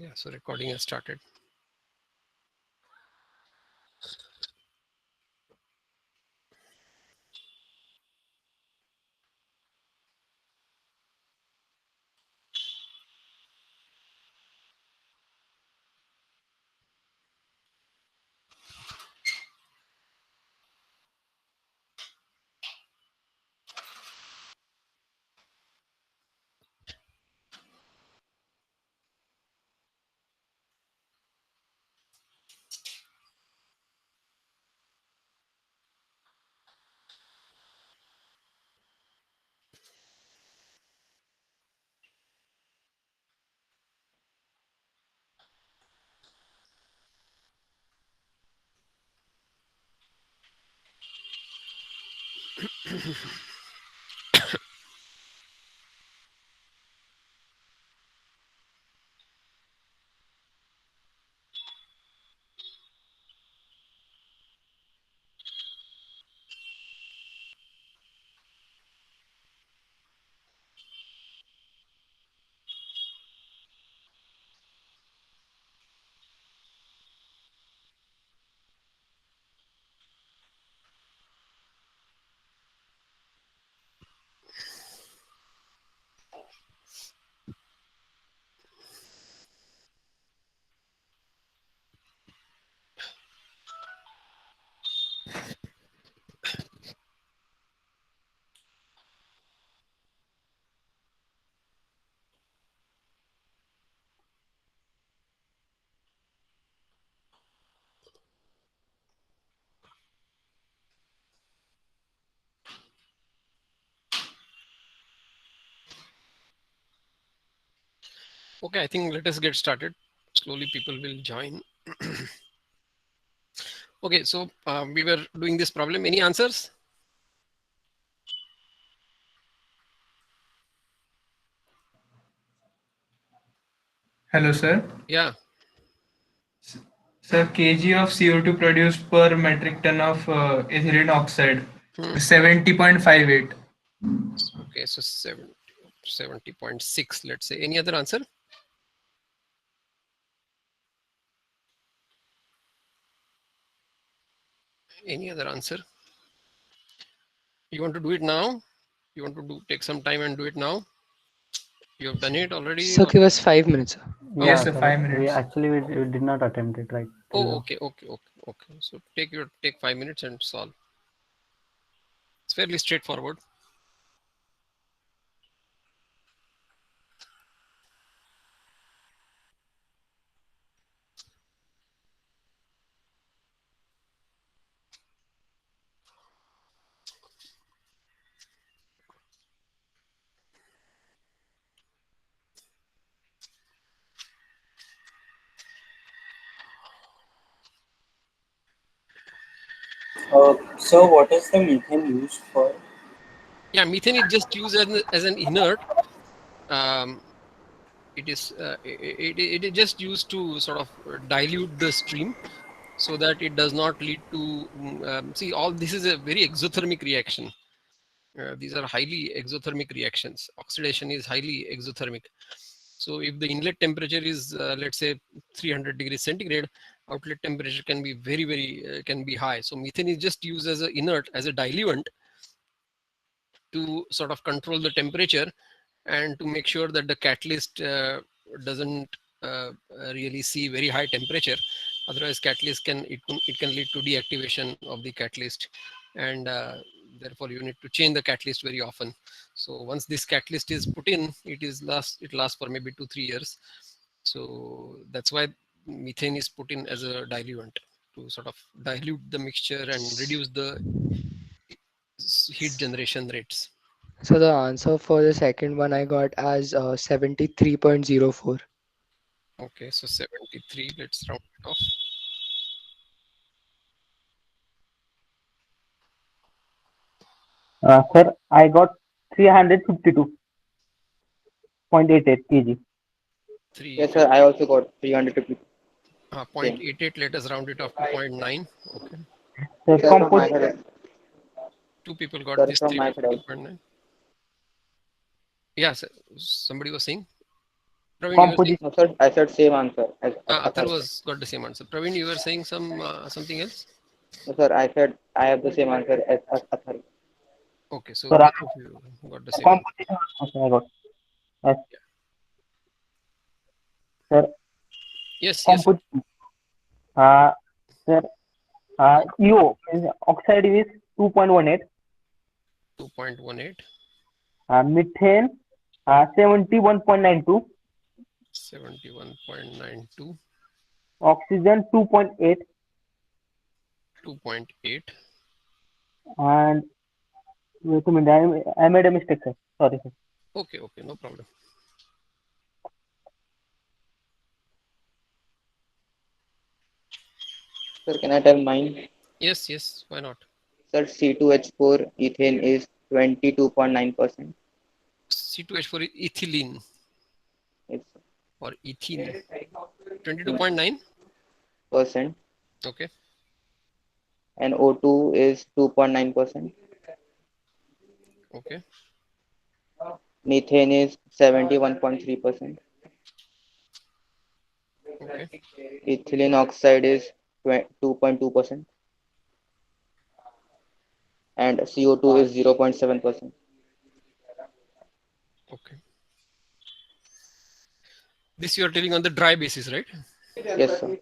Yeah, so recording has started. Okay, I think let us get started. Slowly people will join. Okay, so we were doing this problem. Any answers? Hello, sir. Yeah. Sir, kg of CO2 produced per metric ton of ethylene oxide, Hmm. 70.58. Okay, so 70.6, let's say. Any other answer? Any other answer? You want to do it now? You want to take some time and do it now? You have done it already? So Or? give us 5 minutes, sir. Yes, Yeah, sir, sir. 5 minutes. We did not attempt it right till Oh, now. okay. So take 5 minutes and solve. It's fairly straightforward. So what is the methane used for? Yeah, methane is just used as an inert. Um, it is just used to sort of dilute the stream so that it does not lead to see, all this is a very exothermic reaction. These are highly exothermic reactions. Oxidation is highly exothermic. So if the inlet temperature is let's say 300 degrees centigrade, outlet temperature can be very can be high. So methane is just used as an inert, as a diluent, to sort of control the temperature and to make sure that the catalyst doesn't really see very high temperature. Otherwise catalyst it can lead to deactivation of the catalyst, and therefore you need to change the catalyst very often. So once this catalyst is put in, it lasts for maybe 2-3 years. So that's why methane is put in as a diluent, to sort of dilute the mixture and reduce the heat generation rates. So the answer for the second one I got as 73.04. Okay, so 73, let's round it off. Sir, I got 352.88 kg. 3, Yes, sir. I also got 350. Same. 0.88, let us round it off to 0.9. Okay, Sir, Sir, from my side. two people got Sir, this from my side also. 352.9. Yeah, somebody was saying. Praveen, you were saying, Composition. No, sir, I said same answer as Athar Athar. was got the same answer. Praveen, you were saying something else. No, sir, I said I have the same answer as Athar. Okay, so Sir, both of you got the same answer. composition. Okay, I got. Yes, sir. Yes, yes. Composition. Sir, EO is oxide is 2.18. 2.18, Methane 71.92. 71.92, Oxygen 2.8. 2.8. And wait a minute, I made a mistake, sir. Sorry, sir. Okay, okay, no problem. Sir, can I tell mine? Yes, yes, why not? Sir, C2H4 ethane is 22.9%. C2H4 is ethylene It's or ethene. 22.9. percent. Okay, And O2 is 2.9%. okay, Methane is 71.3%. okay, Ethylene oxide is 2.2%. And CO2 is 0.7%. okay. This you are telling on the dry basis, right? Yes, sir.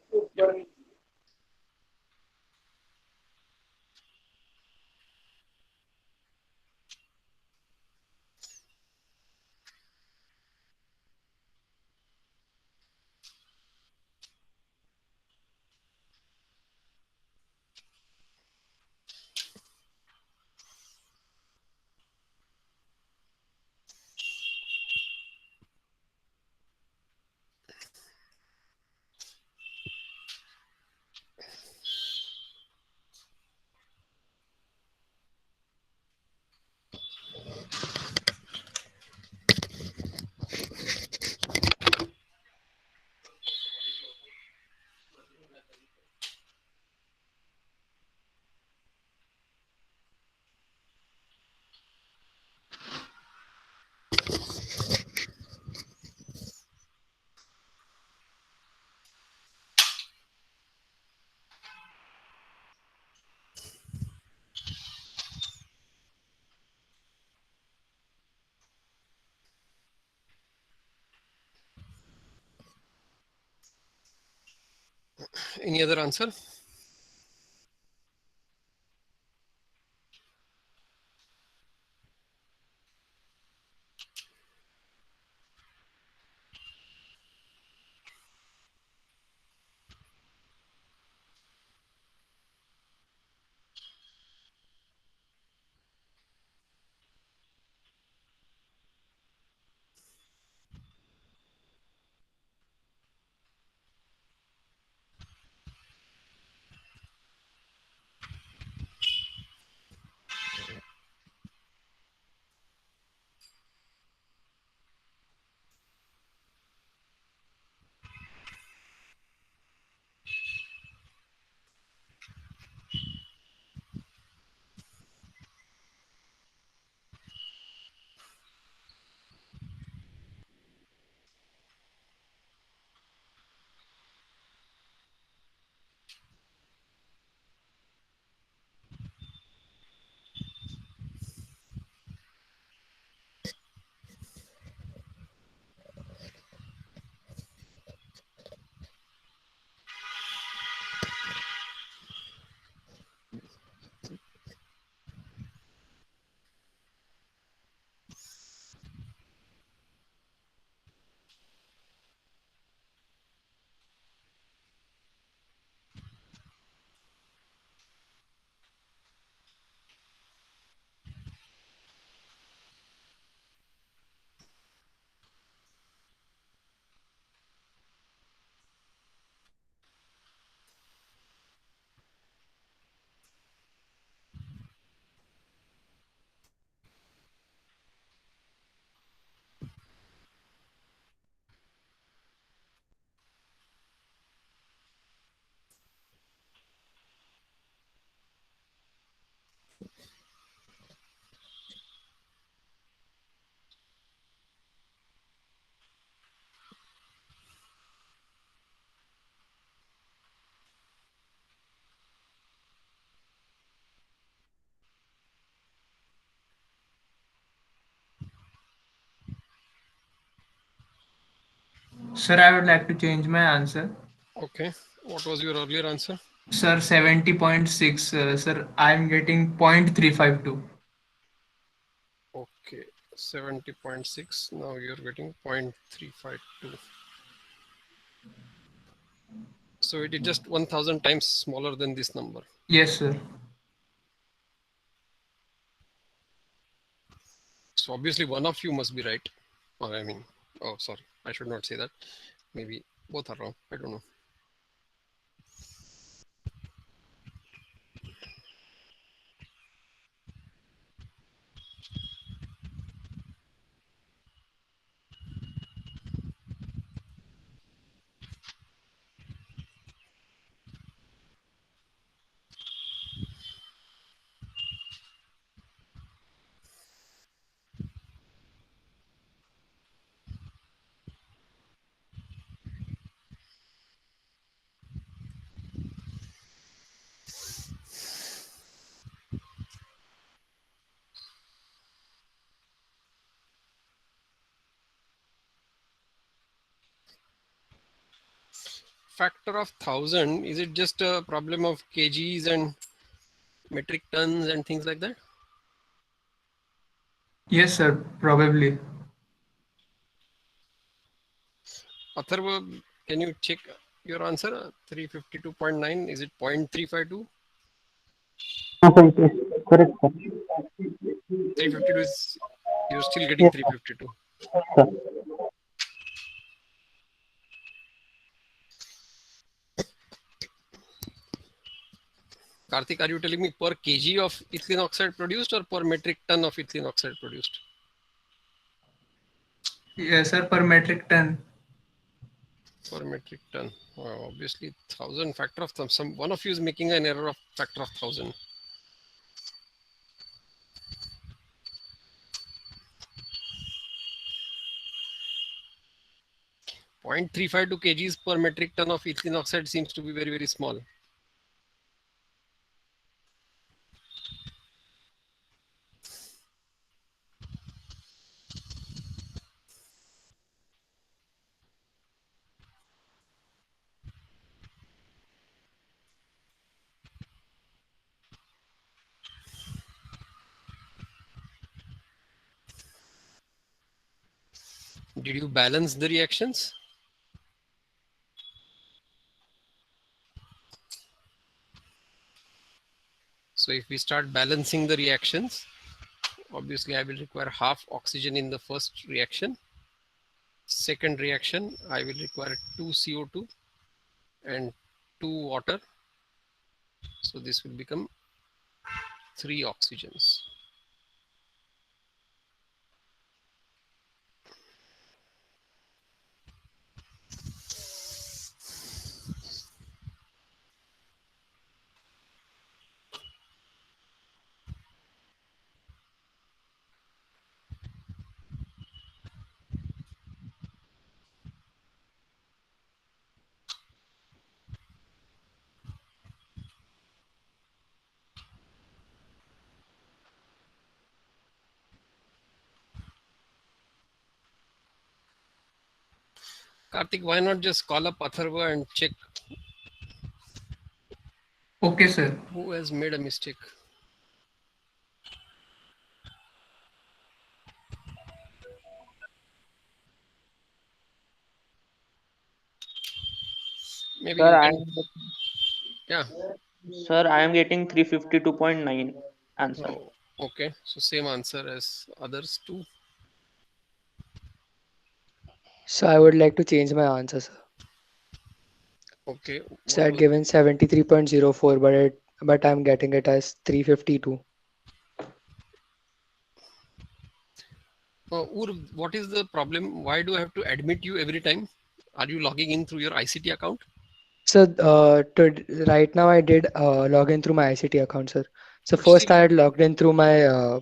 Any other answer? Sir, I would like to change my answer. Okay. What was your earlier answer? Sir, 70.6. Sir, I am getting 0.352. Okay. 70.6. Now you're getting 0.352. So it is just 1000 times smaller than this number. Yes, sir. So obviously one of you must be right. Or I mean, oh, sorry. I should not say that. Maybe both are wrong. I don't know. Factor of 1000, is it just a problem of kgs and metric tons and things like that? Yes, sir. Probably. Atharva, can you check your answer? 352.9, is it 0.352? No, sir, it is correct, sir. 352 is, you're still getting Yes, 352. sir. Karthik, are you telling me per kg of ethylene oxide produced or per metric ton of ethylene oxide produced? Yes, sir. Per metric ton. Per metric ton. Obviously, 1000 factor of some one of you is making an error of factor of 1000. Point 0.352 kgs per metric ton of ethylene oxide seems to be very, very small. Did you balance the reactions? So if we start balancing the reactions, obviously I will require half oxygen in the first reaction. Second reaction, I will require 2 CO2 and 2 water. So this will become 3 oxygens. Karthik, why not just call up Atharva and check Okay, sir. who has made a mistake? Maybe Sir, you I can, am yeah. sir, I am getting 352.9 answer. Oh, okay. So same answer as others too. So I would like to change my answer, sir. Okay. So What I'd was, given 73.04, but I'm getting it as 352. What is the problem? Why do I have to admit you every time? Are you logging in through your ICT account? So right now I did log in through my ICT account, sir. So But first still, I had logged in through my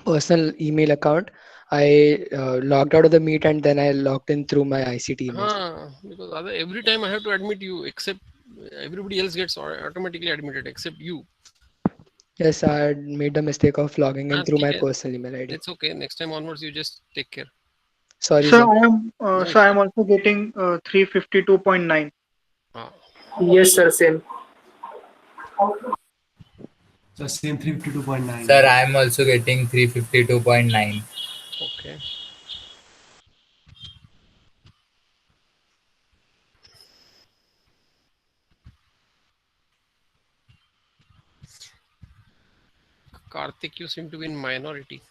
personal email account. I logged out of the meet and then I logged in through my ICT email. because every time I have to admit you, except everybody else gets automatically admitted except you. Yes, I had made the mistake of logging in through my ठीक है. personal email ID. It's okay. Next time onwards, you just take care. Sorry, Sir, sir. No so I issue. am also getting 352.9. Ah, Yes, sir, same. So same 352.9. Sir, I am also getting 352.9. okay. Karthik, you seem to be in minority.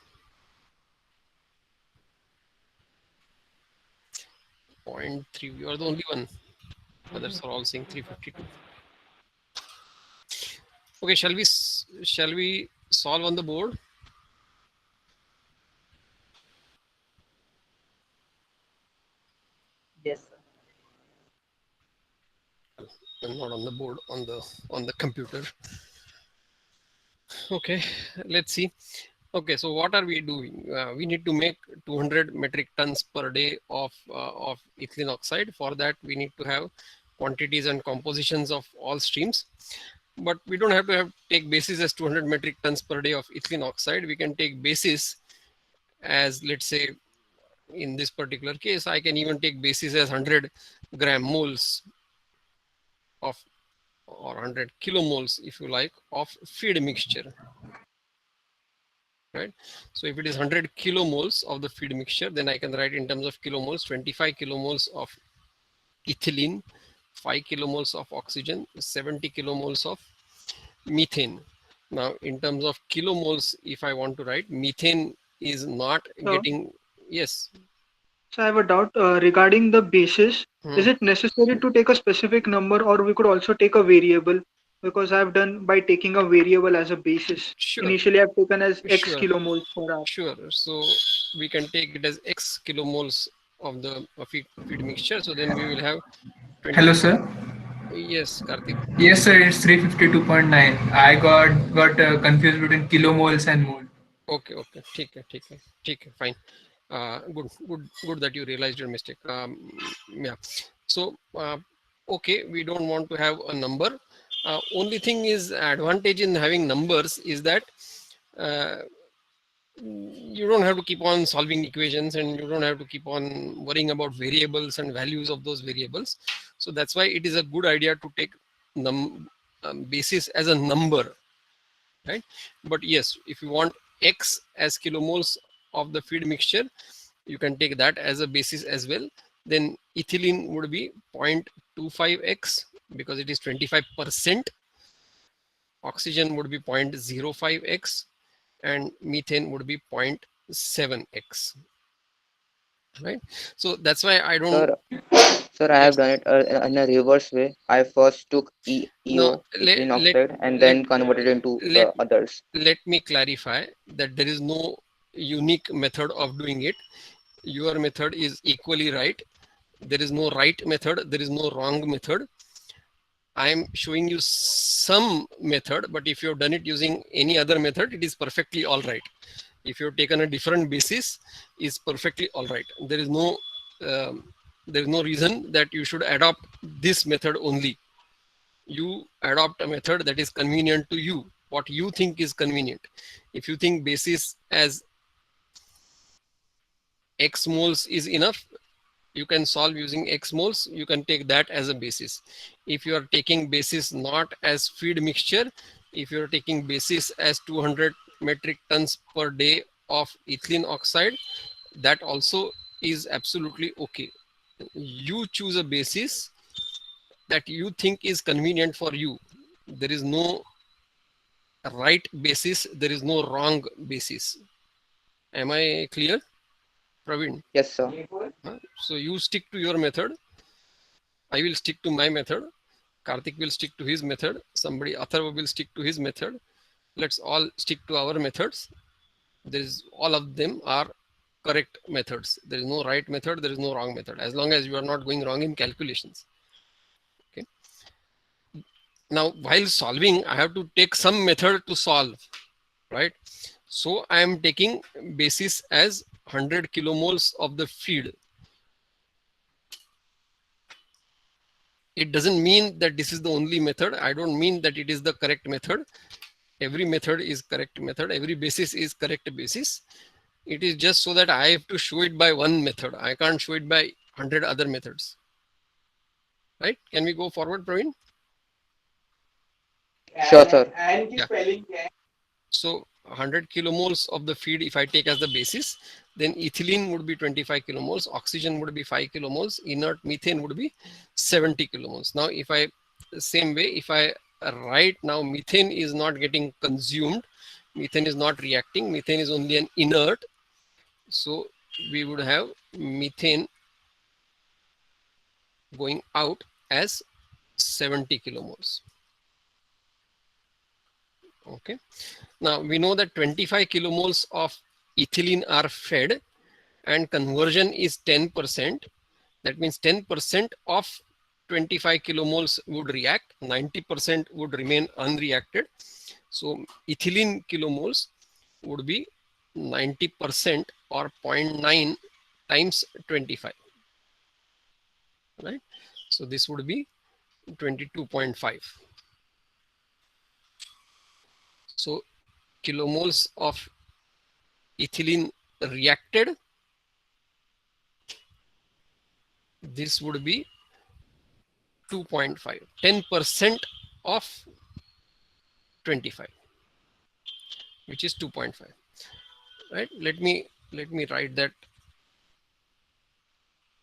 0.3. You are the only one. Others are all saying 352. Okay, shall we solve on the board? Yes, sir. Not on the board, on the computer. Okay, let's see. Okay, so what are we doing? We need to make 200 metric tons per day of ethylene oxide. For that, we need to have quantities and compositions of all streams. But we don't have to take basis as 200 metric tons per day of ethylene oxide. We can take basis as, let's say, in this particular case, I can even take basis as 100 gram moles of, or 100 kilomoles, if you like, of feed mixture. Right. So if it is 100 kilomoles of the feed mixture, then I can write in terms of kilomoles, 25 kilomoles of ethylene, 5 kilomoles of oxygen, 70 kilomoles of methane. Now, in terms of kilomoles, if I want to write, methane is not So, getting, yes. so I have a doubt regarding the basis. Hmm. Is it necessary to take a specific number, or we could also take a variable? Because I've done by taking a variable as a basis. Sure, Initially, I've taken as X sure, kilomoles per hour. sure. So we can take it as X kilomoles of the feed mixture. So then we will have 20. Hello, sir. Yes, Karthik. Yes, sir. It's 352.9. I got confused between kilomoles and mole. Okay, okay, ठीक है, fine. Good that you realized your mistake. Yeah. So, okay, we don't want to have a number. Only thing is advantage in having numbers is that you don't have to keep on solving equations, and you don't have to keep on worrying about variables and values of those variables. So that's why it is a good idea to take basis as a number, right? But yes, if you want X as kilomoles of the feed mixture, you can take that as a basis as well. Then ethylene would be 0.25x because it is 25%. Oxygen would be 0.05x, and methane would be 0.7x. Right. So that's why I don't. Sir, I have Yes. done it in a reverse way. I first took No, EO, ethylene oxide, and then converted into the others. Let me clarify that there is no unique method of doing it. Your method is equally right. There is no right method. There is no wrong method. I am showing you some method, but if you have done it using any other method, it is perfectly all right. If you have taken a different basis, is perfectly all right. There is no reason that you should adopt this method only. You adopt a method that is convenient to you, what you think is convenient. If you think basis as X moles is enough, you can solve using X moles. You can take that as a basis. If you are taking basis not as feed mixture, if you are taking basis as 200 metric tons per day of ethylene oxide, that also is absolutely okay. You choose a basis that you think is convenient for you. There is no right basis, there is no wrong basis. Am I clear, Praveen? Yes, sir. So you stick to your method. I will stick to my method. Karthik will stick to his method. Somebody, Atharva, will stick to his method. Let's all stick to our methods. There is, all of them are correct methods. There is no right method. There is no wrong method. As long as you are not going wrong in calculations. Okay. Now, while solving, I have to take some method to solve, right? So I am taking basis as 100 kilomoles of the feed. It doesn't mean that this is the only method. I don't mean that it is the correct method. Every method is correct method. Every basis is correct basis. It is just so that I have to show it by one method. I can't show it by 100 other methods. Right? Can we go forward, Praveen? Sure, sir. Yeah. So 100 kilomoles of the feed, if I take as the basis, then ethylene would be 25 kilomoles, oxygen would be 5 kilomoles, inert methane would be 70 kilomoles. Now, if I, same way, if I write now, methane is not getting consumed, methane is not reacting, methane is only an inert. So we would have methane going out as 70 kilomoles. Okay. Now we know that 25 kilomoles of ethylene are fed and conversion is 10%. That means 10% of 25 kilomoles would react, 90% would remain unreacted. So ethylene kilomoles would be 90% or 0.9 times 25. Right? So this would be 22.5. So kilomoles of ethylene reacted, this would be 2.5, 10% of 25, which is 2.5. Right? Let me write that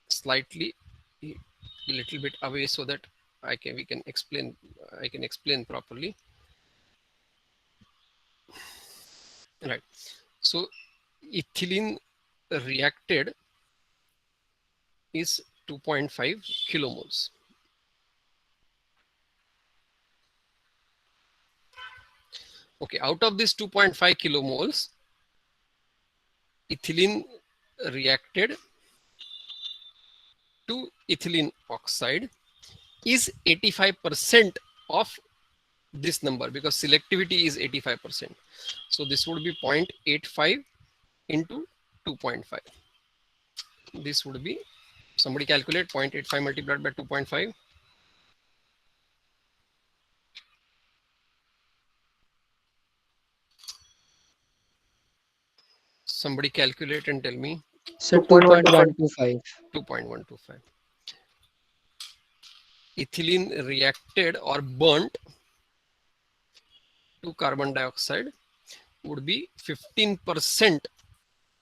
slightly a little bit away so that I can explain properly. Right. So ethylene reacted is 2.5 kilomoles. Okay, out of this 2.5 kilomoles, ethylene reacted to ethylene oxide is 85% of this number, because selectivity is 85%. So this would be 0.85 into 2.5. This would be, somebody calculate 0.85 multiplied by 2.5. Somebody calculate and tell me. So 2.125. 2.125. Ethylene reacted or burnt to carbon dioxide would be 15%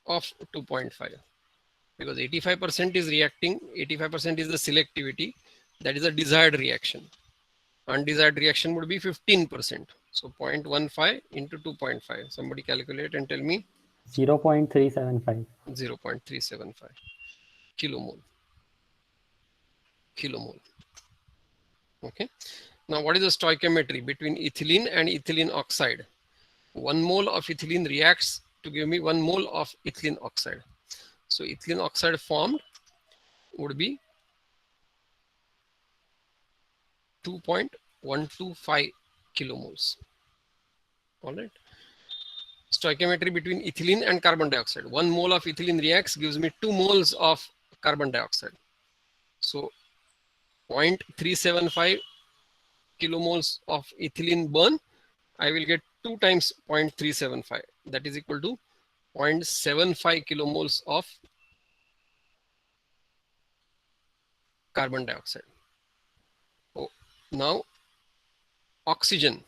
of 2.5, because 85% is reacting, 85% is the selectivity, that is a desired reaction. Undesired reaction would be 15%. So 0.15 into 2.5. Somebody calculate and tell me. 0.375. 0.375 kilomole. Okay. Now what is the stoichiometry between ethylene and ethylene oxide? 1 mole of ethylene reacts to give me 1 mole of ethylene oxide. So ethylene oxide formed would be 2.125 kilomoles. All right. Stoichiometry between ethylene and carbon dioxide. 1 mole of ethylene reacts gives me 2 moles of carbon dioxide. So 0.375 kilomoles of ethylene burn, I will get 2 times 0.375. That is equal to 0.75 kilomoles of carbon dioxide. Oh, now oxygen.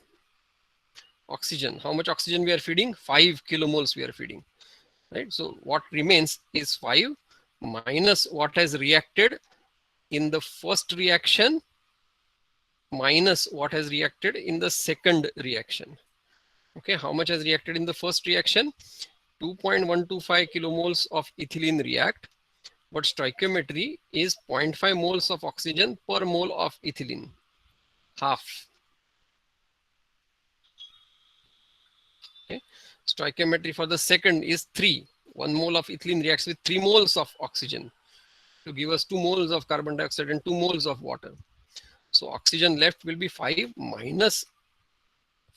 Oxygen, how much oxygen we are feeding? 5 kilomoles we are feeding. Right? So what remains is 5 minus what has reacted in the first reaction minus what has reacted in the second reaction. Okay, how much has reacted in the first reaction? 2.125 kilomoles of ethylene react, but stoichiometry is 0.5 moles of oxygen per mole of ethylene, half. Okay, stoichiometry for the second is 3. 1 mole of ethylene reacts with 3 moles of oxygen to give us 2 moles of carbon dioxide and 2 moles of water. So oxygen left will be 5 minus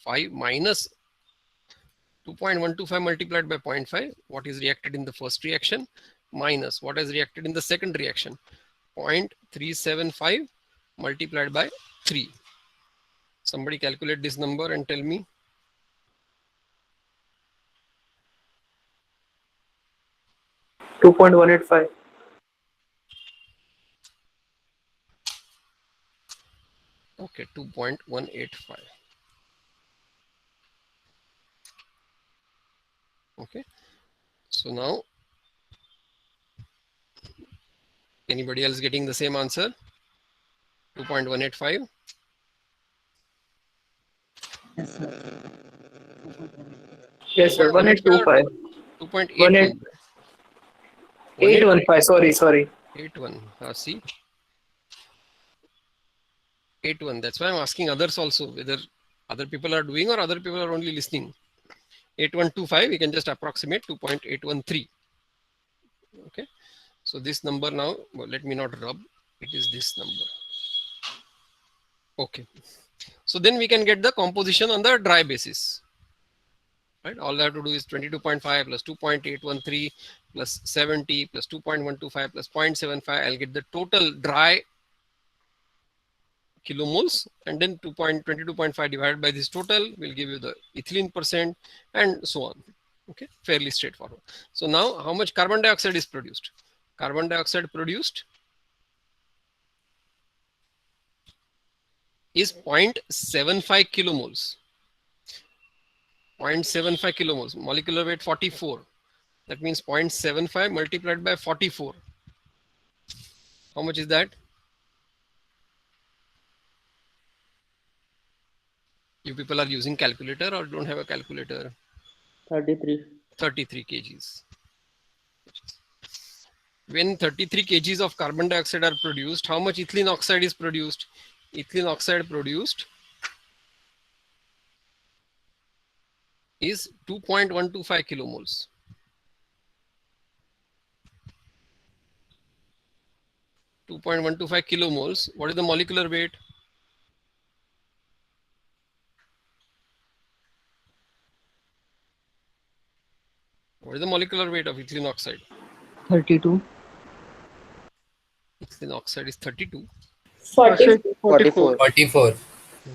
2.125 multiplied by 0.5, what is reacted in the first reaction, minus what is reacted in the second reaction, 0.375 multiplied by 3. Somebody calculate this number and tell me. 2.185. Okay, 2.185. Okay, so now anybody else getting the same answer? 2.185. Yes, sir. 1825. 2.81. 815. Sorry. 81. See, 81. That's why I'm asking others also whether other people are doing or other people are only listening. 8125, we can just approximate 2.813. Okay, so this number now, well, let me not rub, it is this number. Okay, so then we can get the composition on the dry basis. Right, all I have to do is 22.5 plus 2.813 plus 70 plus 2.125 plus 0.75. I'll get the total dry kilomoles, and then 22.5 divided by this total will give you the ethylene percent, and so on. Okay, fairly straightforward. So now how much carbon dioxide is produced? Carbon dioxide produced is 0.75 kilomoles. 0.75 kilomoles, molecular weight 44. That means 0.75 multiplied by 44. How much is that? You people are using calculator or don't have a calculator? 33. 33 kgs. When 33 kgs of carbon dioxide are produced, how much ethylene oxide is produced? Ethylene oxide produced is 2.125 kilomoles. 2.125 kilomoles. What is the molecular weight? What is the molecular weight of ethylene oxide? 32. Ethylene oxide is 32. 44. 44.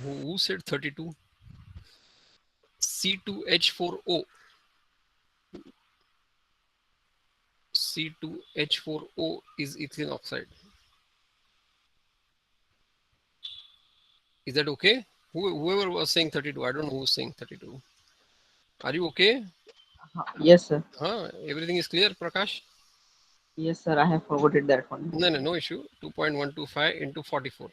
Who said 32? C2H4O. C2H4O is ethylene oxide. Is that okay? Whoever was saying 32, I don't know who's saying 32. Are you okay? Yes, sir. Everything is clear, Prakash? Yes, sir. I have forwarded that one. No issue. 2.125 into 44.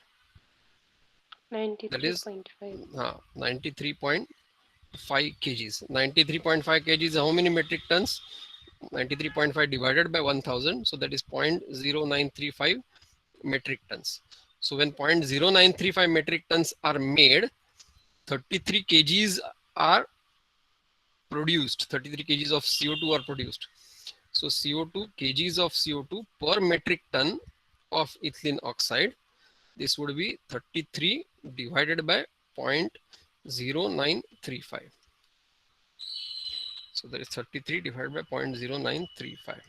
93.5. That is 93.5 kgs. 93.5 kgs, how many metric tons? 93.5 divided by 1000. So that is 0.0935 metric tons. So when 0.0935 metric tons are made, 33 kgs are produced. 33 kgs of CO2 are produced. So CO2, kgs of CO2 per metric ton of ethylene oxide, this would be 33 divided by 0.0935. So that is 33 divided by 0.0935.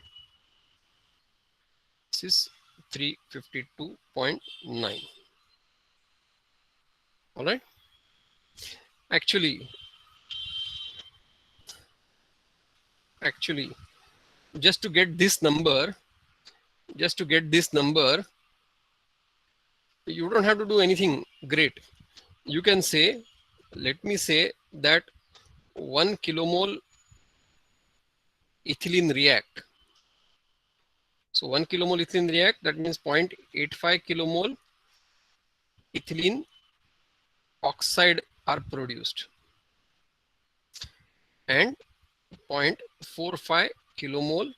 This is 352.9. All right. Actually, just to get this number, you don't have to do anything great. You can say, let me say that 1 kilomole ethylene react. So 1 kilomole ethylene react, that means 0.85 kilomole ethylene oxide are produced and 0.45 kilomole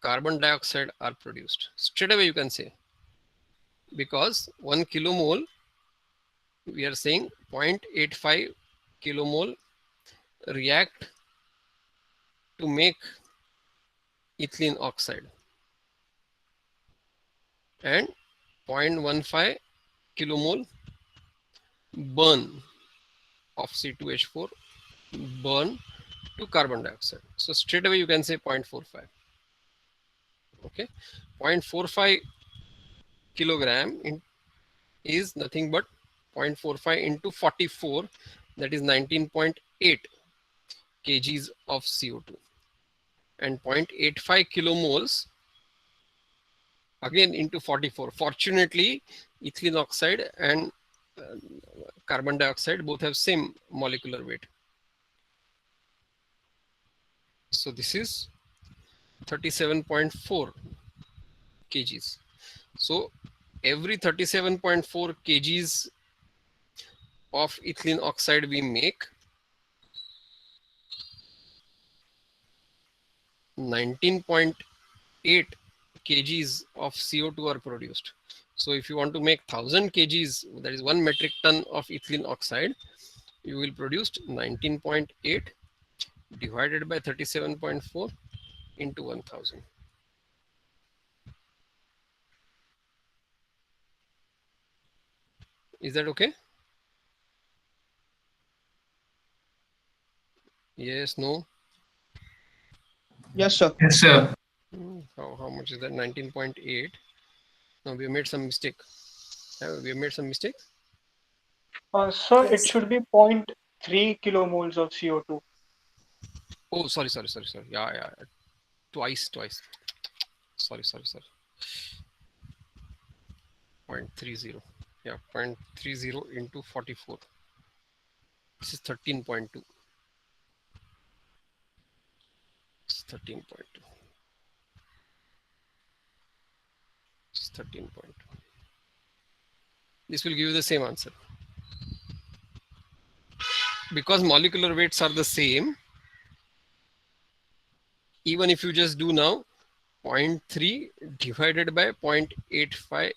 carbon dioxide are produced. Straight away you can say, because 1 kilomole, we are saying 0.85 kilomole react to make ethylene oxide and 0.15 kilomole burn of C2H4 burn to carbon dioxide. So straight away you can say 0.45. Okay, 0.45 kilogram is nothing but 0.45 into 44, that is 19.8 kgs of CO2, and 0.85 kilomoles again into 44. Fortunately, ethylene oxide and carbon dioxide both have same molecular weight. So this is 37.4 kgs. So every 37.4 kgs of ethylene oxide we make, 19.8 kgs of CO2 are produced. So if you want to make 1000 kgs, that is 1 metric ton of ethylene oxide, you will produce 19.8 divided by 37.4 into 1000. Is that okay? Yes, no? Yes, sir. Yes, sir. How much is that? 19.8. No, we have made some mistake. We have made some mistake. Sir, it Yes. should be 0.3 kilomoles of CO2. Oh, sorry. Yeah. Twice. Sorry. 0.30. Yeah, 0.30 into 44. This is 13.2. It's 13.2. It's 13.2. This will give you the same answer. Because molecular weights are the same, even if you just do now 0.3 divided by 0.85,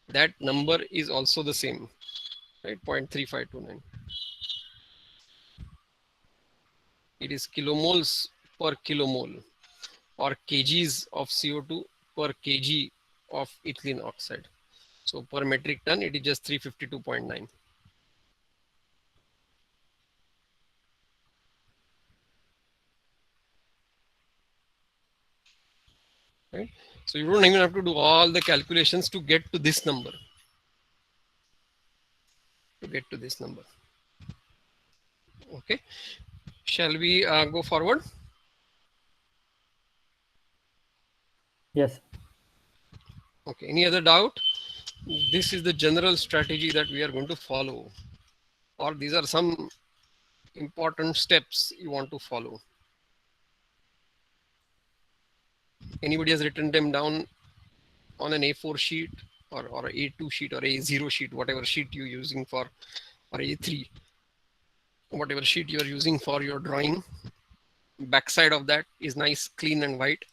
that number is also the same, right? 0.3529. It is kilomoles per kilomole or kgs of CO2 per kg of ethylene oxide. So per metric ton, it is just 352.9. Right? So you don't even have to do all the calculations to get to this number. Okay. Shall we go forward? Yes. Okay. Any other doubt? This is the general strategy that we are going to follow, or these are some important steps you want to follow. Anybody has written them down on an A4 sheet or a A2 sheet or A0 sheet, whatever sheet you're using for, or A3, whatever sheet you're using for your drawing. Backside of that is nice, clean and white.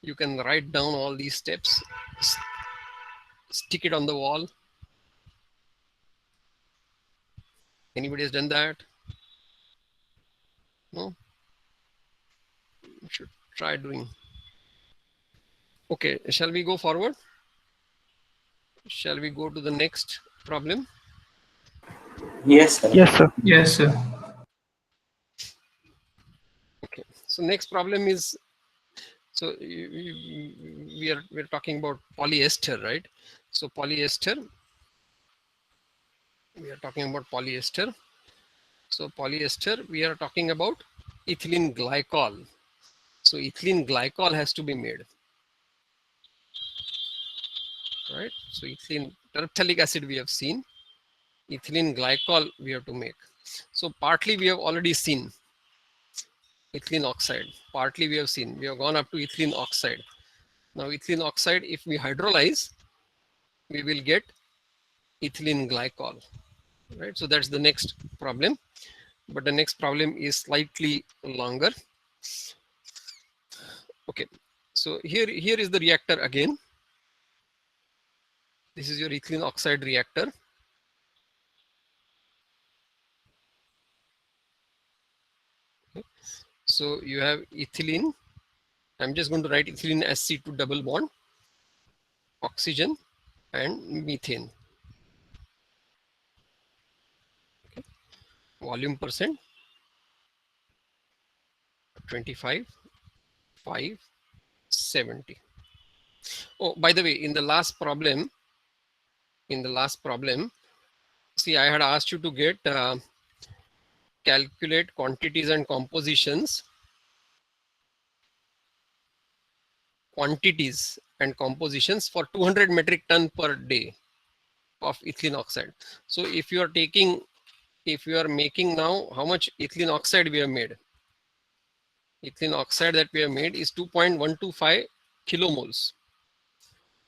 You can write down all these steps, stick it on the wall. Anybody has done that? No? You should try doing. Okay, shall we go forward? Shall we go to the next problem? Yes, sir. Yes, sir. Yes, sir. Okay, so next problem is, so we're talking about polyester, right? So polyester, we are talking about polyester. So polyester, we are talking about ethylene glycol. So ethylene glycol has to be made, right? So ethylene terephthalic acid we have seen, ethylene glycol we have to make. So partly we have already seen ethylene oxide, partly we have seen, we have gone up to ethylene oxide. Now ethylene oxide, if we hydrolyze, we will get ethylene glycol, right? So that's the next problem, but the next problem is slightly longer. Okay, so here is the reactor again. This is your ethylene oxide reactor. Okay. So you have ethylene. I'm just going to write ethylene as C2 double bond, oxygen and methane. Okay. Volume percent 25, 5, 70. Oh, by the way, in the last problem, see, I had asked you to get calculate quantities and compositions quantities and compositions for 200 metric ton per day of ethylene oxide. So if you are making now, how much ethylene oxide we have made? Ethylene oxide that we have made is 2.125 kilomoles.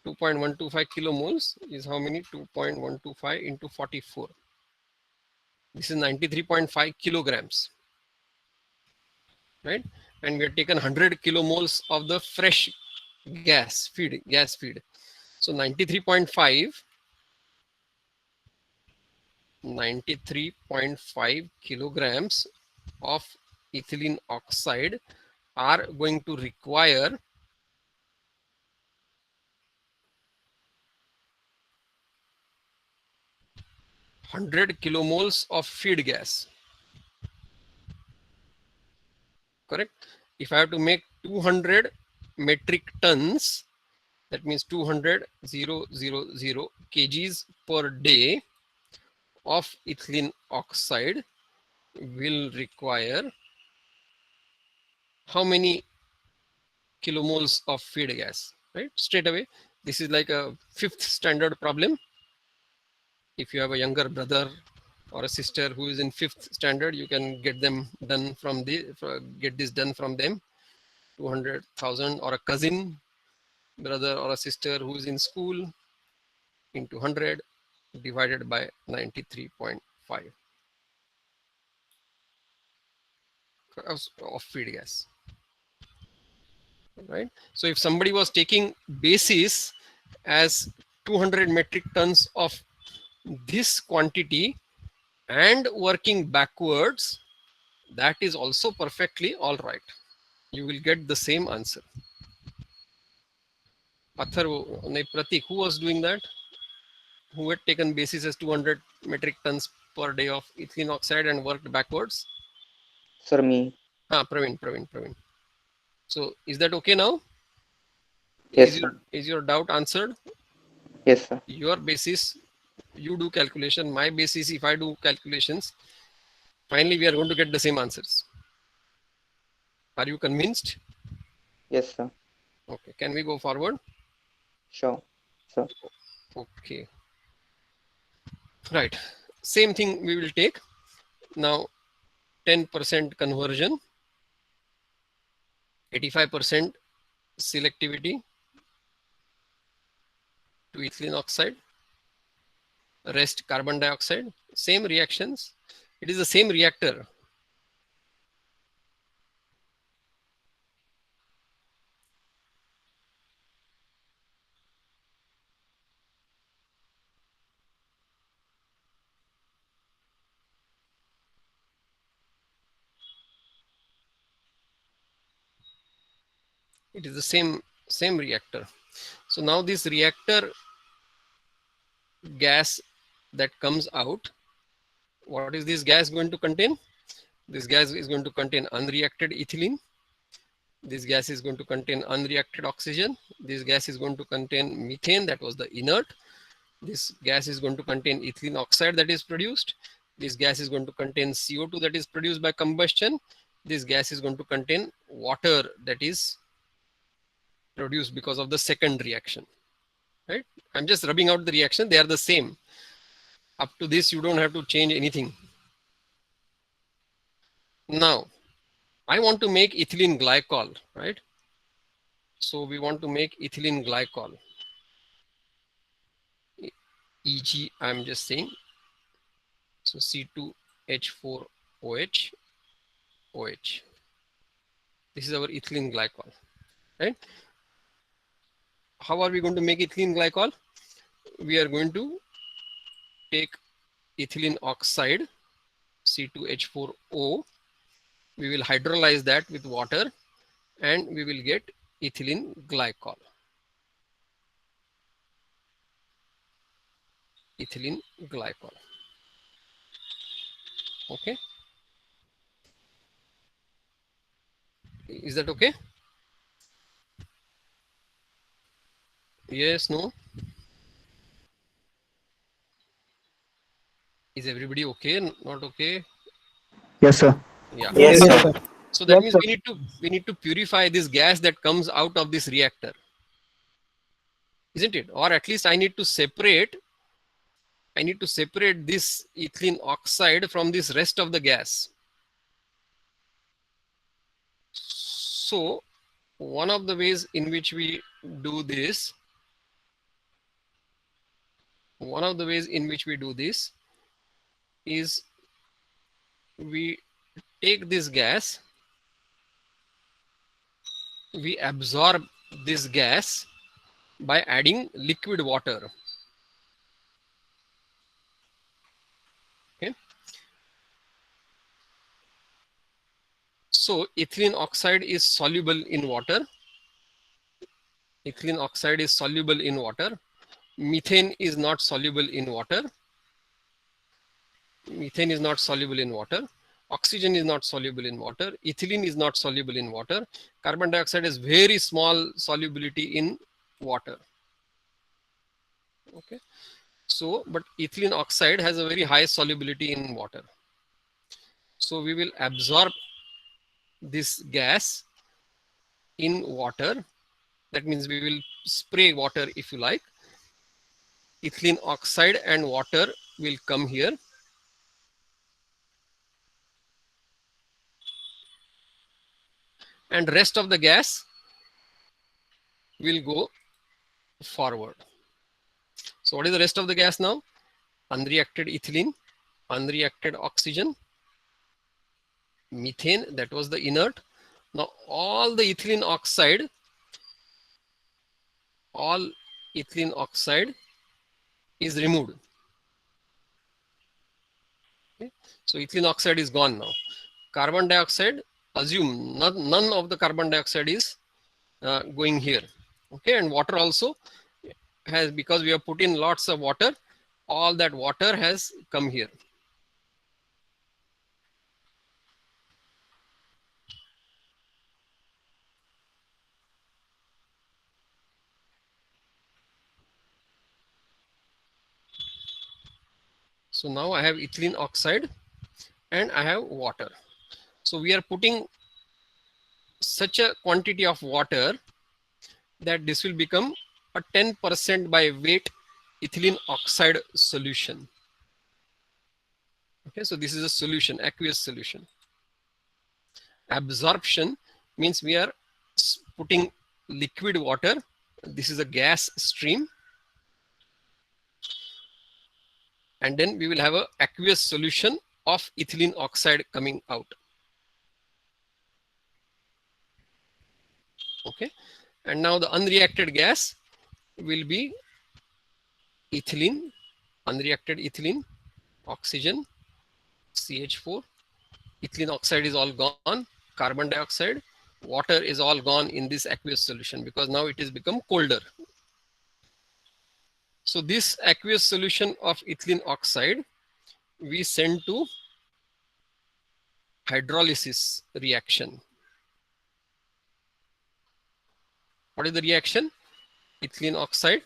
2.125 kilomoles is how many? 2.125 into 44. This is 93.5 kilograms, right? And we have taken 100 kilomoles of the fresh gas feed. So 93.5 kilograms of ethylene oxide are going to require 100 kilomoles of feed gas. Correct? If I have to make 200 metric tons, that means 200,000 kgs per day of ethylene oxide will require how many kilomoles of feed gas, right? Straight away, this is like a 5th standard problem. If you have a younger brother or a sister who is in 5th standard, you can get them done from get this done from them. 200,000, or a cousin brother or a sister who is in school, into 100 divided by 93.5 of feed gas, right? So if somebody was taking basis as 200 metric tons of this quantity and working backwards, that is also perfectly all right. You will get the same answer. Pratik, who was doing that? Who had taken basis as 200 metric tons per day of ethylene oxide and worked backwards? Sir, me. Praveen. So is that okay now? Yes, Is your doubt answered? Yes, sir. Your basis, you do calculation. My basis, if I do calculations, finally we are going to get the same answers. Are you convinced? Yes, sir. Okay. Can we go forward? Sure, sir. Okay. Right. Same thing we will take. Now 10% conversion, 85% selectivity to ethylene oxide, rest carbon dioxide, same reactions. It is the same reactor. It is the same reactor. So now this reactor gas that comes out, what is this gas going to contain? This gas is going to contain unreacted ethylene. This gas is going to contain unreacted oxygen. This gas is going to contain methane, that was the inert. This gas is going to contain ethylene oxide that is produced. This gas is going to contain CO2 that is produced by combustion. This gas is going to contain water that is produced because of the second reaction, right? I'm just rubbing out the reaction. They are the same. Up to this, you don't have to change anything. Now, I want to make ethylene glycol, right? So we want to make ethylene glycol. E.g., I'm just saying. So C2H4OH, OH. This is our ethylene glycol, right? How are we going to make ethylene glycol? We are going to take ethylene oxide, C2H4O. We will hydrolyze that with water and we will get ethylene glycol. Ethylene glycol. Okay. Is that okay? Yes, no? Is everybody okay? Not okay? Yes, sir. Yeah. Yes, sir. So that Yes, means sir. we need to purify this gas that comes out of this reactor, isn't it? Or at least I need to separate this ethylene oxide from this rest of the gas. So one of the ways in which we do this, is we take this gas, we absorb this gas by adding liquid water. Okay. So ethylene oxide is soluble in water. Ethylene oxide is soluble in water. Methane is not soluble in water. Methane is not soluble in water. Oxygen is not soluble in water. Ethylene is not soluble in water. Carbon dioxide has very small solubility in water. Okay. So, but ethylene oxide has a very high solubility in water. So we will absorb this gas in water. That means we will spray water, if you like. Ethylene oxide and water will come here. And rest of the gas will go forward. So what is the rest of the gas now? Unreacted ethylene, unreacted oxygen, methane, that was the inert. Now all the ethylene oxide, is removed. Okay. So ethylene oxide is gone now. Carbon dioxide, assume none of the carbon dioxide is going here. Okay, and water also has, because we have put in lots of water, all that water has come here. So now I have ethylene oxide and I have water. So we are putting such a quantity of water that this will become a 10% by weight ethylene oxide solution. Okay, so this is a solution, aqueous solution. Absorption means we are putting liquid water. This is a gas stream. And then we will have an aqueous solution of ethylene oxide coming out. Okay, and now the unreacted gas will be ethylene, unreacted ethylene, oxygen, CH4, ethylene oxide is all gone, carbon dioxide, water is all gone in this aqueous solution because now it has become colder. So this aqueous solution of ethylene oxide we send to hydrolysis reaction. What is the reaction? Ethylene oxide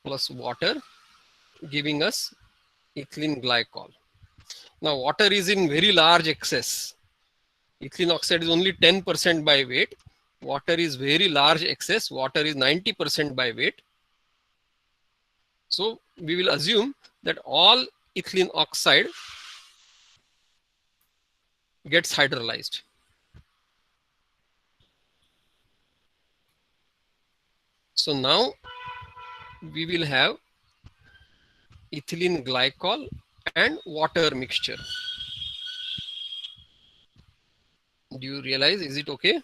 plus water giving us ethylene glycol. Now water is in very large excess. Ethylene oxide is only 10% by weight. Water is very large excess. Water is 90% by weight. So we will assume that all ethylene oxide gets hydrolyzed. So now we will have ethylene glycol and water mixture. Do you realize, is it okay?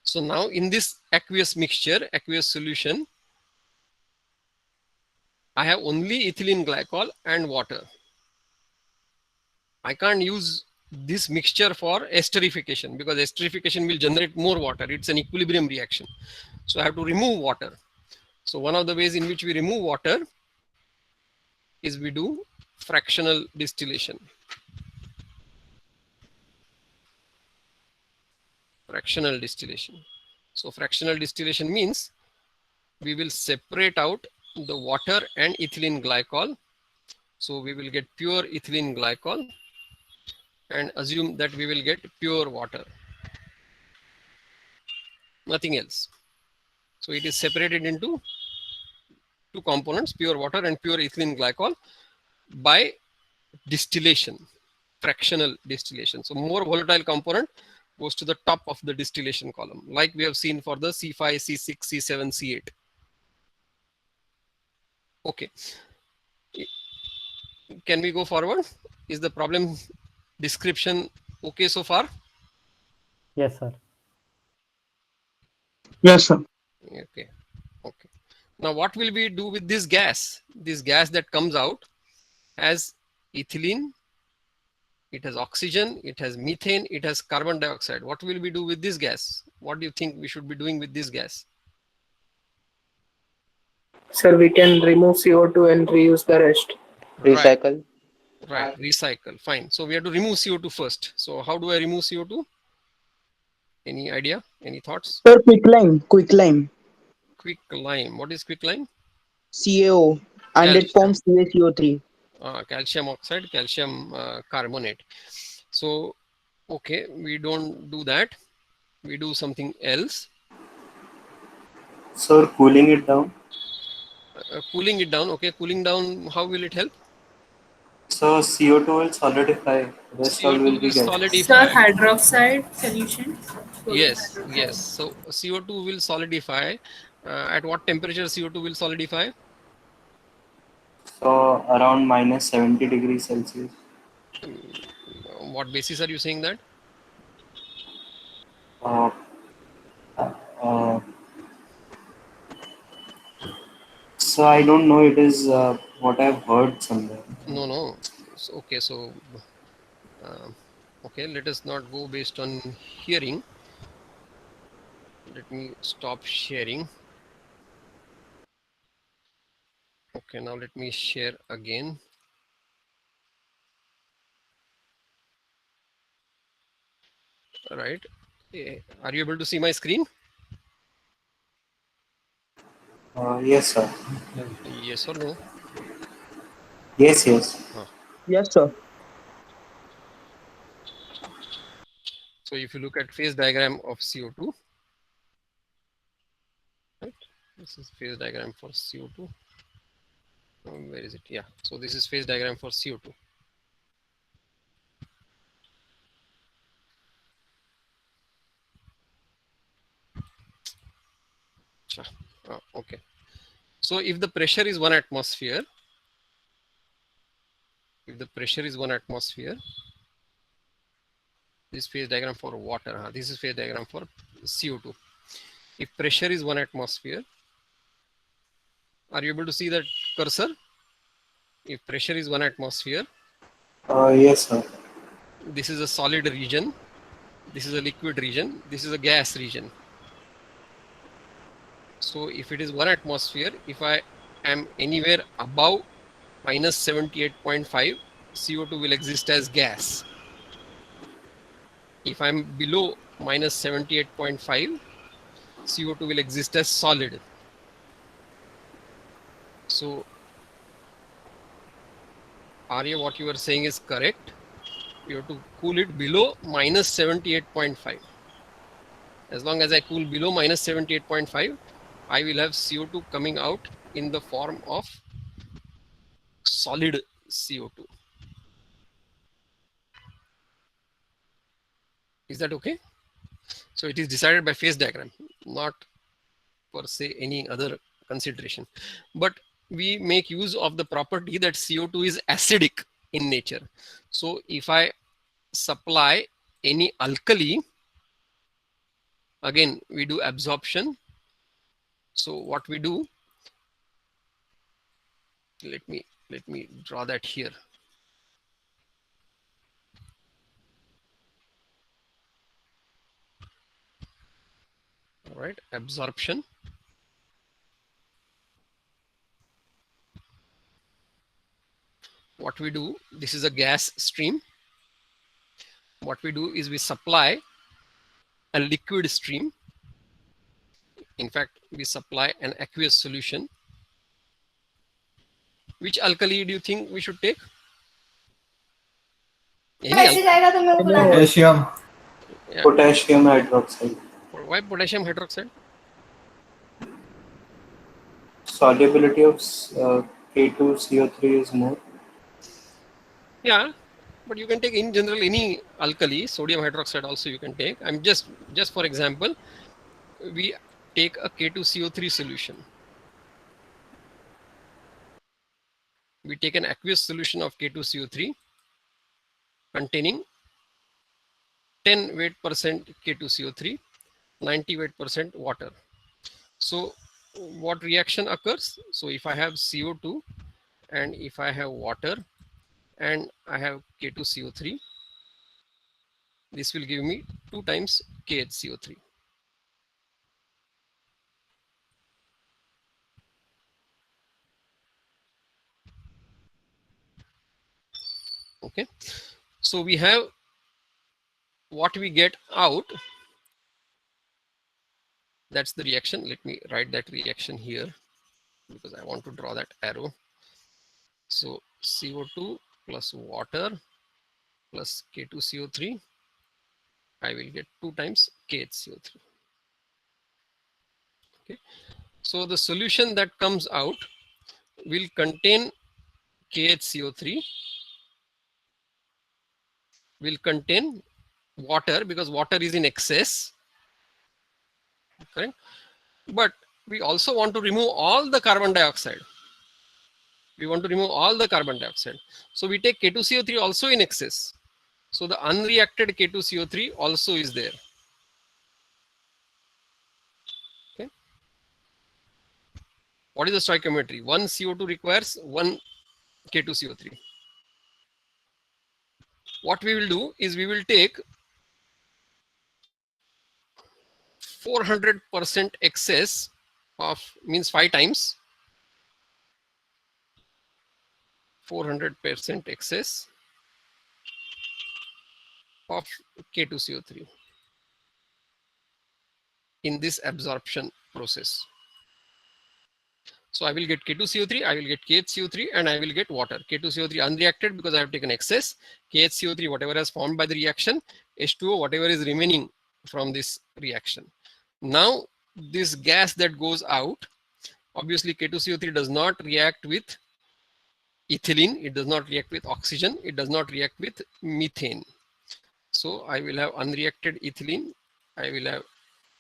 So now in this aqueous mixture, aqueous solution, I have only ethylene glycol and water. I can't use this mixture for esterification because esterification will generate more water. It's an equilibrium reaction. So I have to remove water. So one of the ways in which we remove water is we do fractional distillation. Fractional distillation. So fractional distillation means we will separate out the water and ethylene glycol. So we will get pure ethylene glycol and assume that we will get pure water, nothing else. So it is separated into two components, pure water and pure ethylene glycol, by distillation, fractional distillation. So more volatile component goes to the top of the distillation column, like we have seen for the C5, C6, C7, C8. Okay. Can we go forward? Is the problem description okay so far? Yes, sir. Yes, sir. Okay. Okay. Now what will we do with this gas? This gas that comes out has ethylene, it has oxygen, it has methane, it has carbon dioxide. What will we do with this gas? What do you think we should be doing with this gas? Sir, we can remove CO2 and reuse the rest. Recycle. Right, recycle. Fine. So we have to remove CO2 first. So how do I remove CO2? Any idea? Any thoughts? Sir, quicklime. Quicklime. Quicklime. What is quicklime? CaO. And it forms CaCO3. Calcium oxide, calcium carbonate. So, okay, we don't do that. We do something else. So cooling it down. Cooling it down. Okay, cooling down. How will it help? So CO2 will solidify. Rest all CO2 will be will gas. solidify. Sir, hydroxide solution. Yes, yes. So CO2 will solidify. At what temperature CO2 will solidify? So around minus 70 degrees Celsius. What basis are you saying that? So I don't know. It is what I've heard somewhere. No. So, okay, so okay, let us not go based on hearing. Let me stop sharing. Okay, now let me share again. All right. Are you able to see my screen? Yes, sir. Yes or no? Yes. Yes, sir. So if you look at phase diagram of CO2, right? This is phase diagram for CO2. Where is it? Yeah. So this is phase diagram for CO2. Okay. So if the pressure is 1 atmosphere, this phase diagram for water, this is phase diagram for CO2. If pressure is 1 atmosphere, are you able to see that cursor? If pressure is 1 atmosphere, Yes, sir. this is a solid region, this is a liquid region, this is a gas region. So if it is 1 atmosphere, if I am anywhere above minus 78.5, CO2 will exist as gas. If I'm below minus 78.5, CO2 will exist as solid. So Arya, what you are saying is correct. You have to cool it below minus 78.5. As long as I cool below minus 78.5, I will have CO2 coming out in the form of solid CO2. Is that okay? So it is decided by phase diagram, not per se any other consideration. But we make use of the property that CO2 is acidic in nature. So if I supply any alkali, again we do absorption. So what we do, let me draw that here. All right, absorption. What we do, this is a gas stream. What we do is we supply a liquid stream. In fact, we supply an aqueous solution. Which alkali do you think we should take? Any alkali? Potassium. Yeah. Potassium hydroxide. Why potassium hydroxide? Solubility of K2CO3 is more. Yeah, but you can take in general any alkali, sodium hydroxide also you can take. I'm just for example, we take a K2CO3 solution. We take an aqueous solution of K2CO3 containing 10 weight percent K2CO3, 90 weight percent water. So what reaction occurs? So if I have CO2 and if I have water and I have K2CO3, this will give me 2 times KHCO3. Okay, so we have what we get out. That's the reaction. Let me write that reaction here because I want to draw that arrow. So CO2 plus water plus K2CO3, I will get 2 times KHCO3. Okay, so the solution that comes out will contain KHCO3, will contain water because water is in excess, correct? But we also want to remove all the carbon dioxide. We want to remove all the carbon dioxide. So we take K2CO3 also in excess. So the unreacted K2CO3 also is there. Okay. What is the stoichiometry? 1 CO2 requires 1 K2CO3. What we will do is we will take 400% excess of, means 5 times 400% excess of K2CO3 in this absorption process. So I will get K2CO3, I will get KHCO3, and I will get water. K2CO3 unreacted because I have taken excess. KHCO3 whatever has formed by the reaction, H2O whatever is remaining from this reaction. Now this gas that goes out, obviously K2CO3 does not react with ethylene, it does not react with oxygen, it does not react with methane. So I will have unreacted ethylene, I will have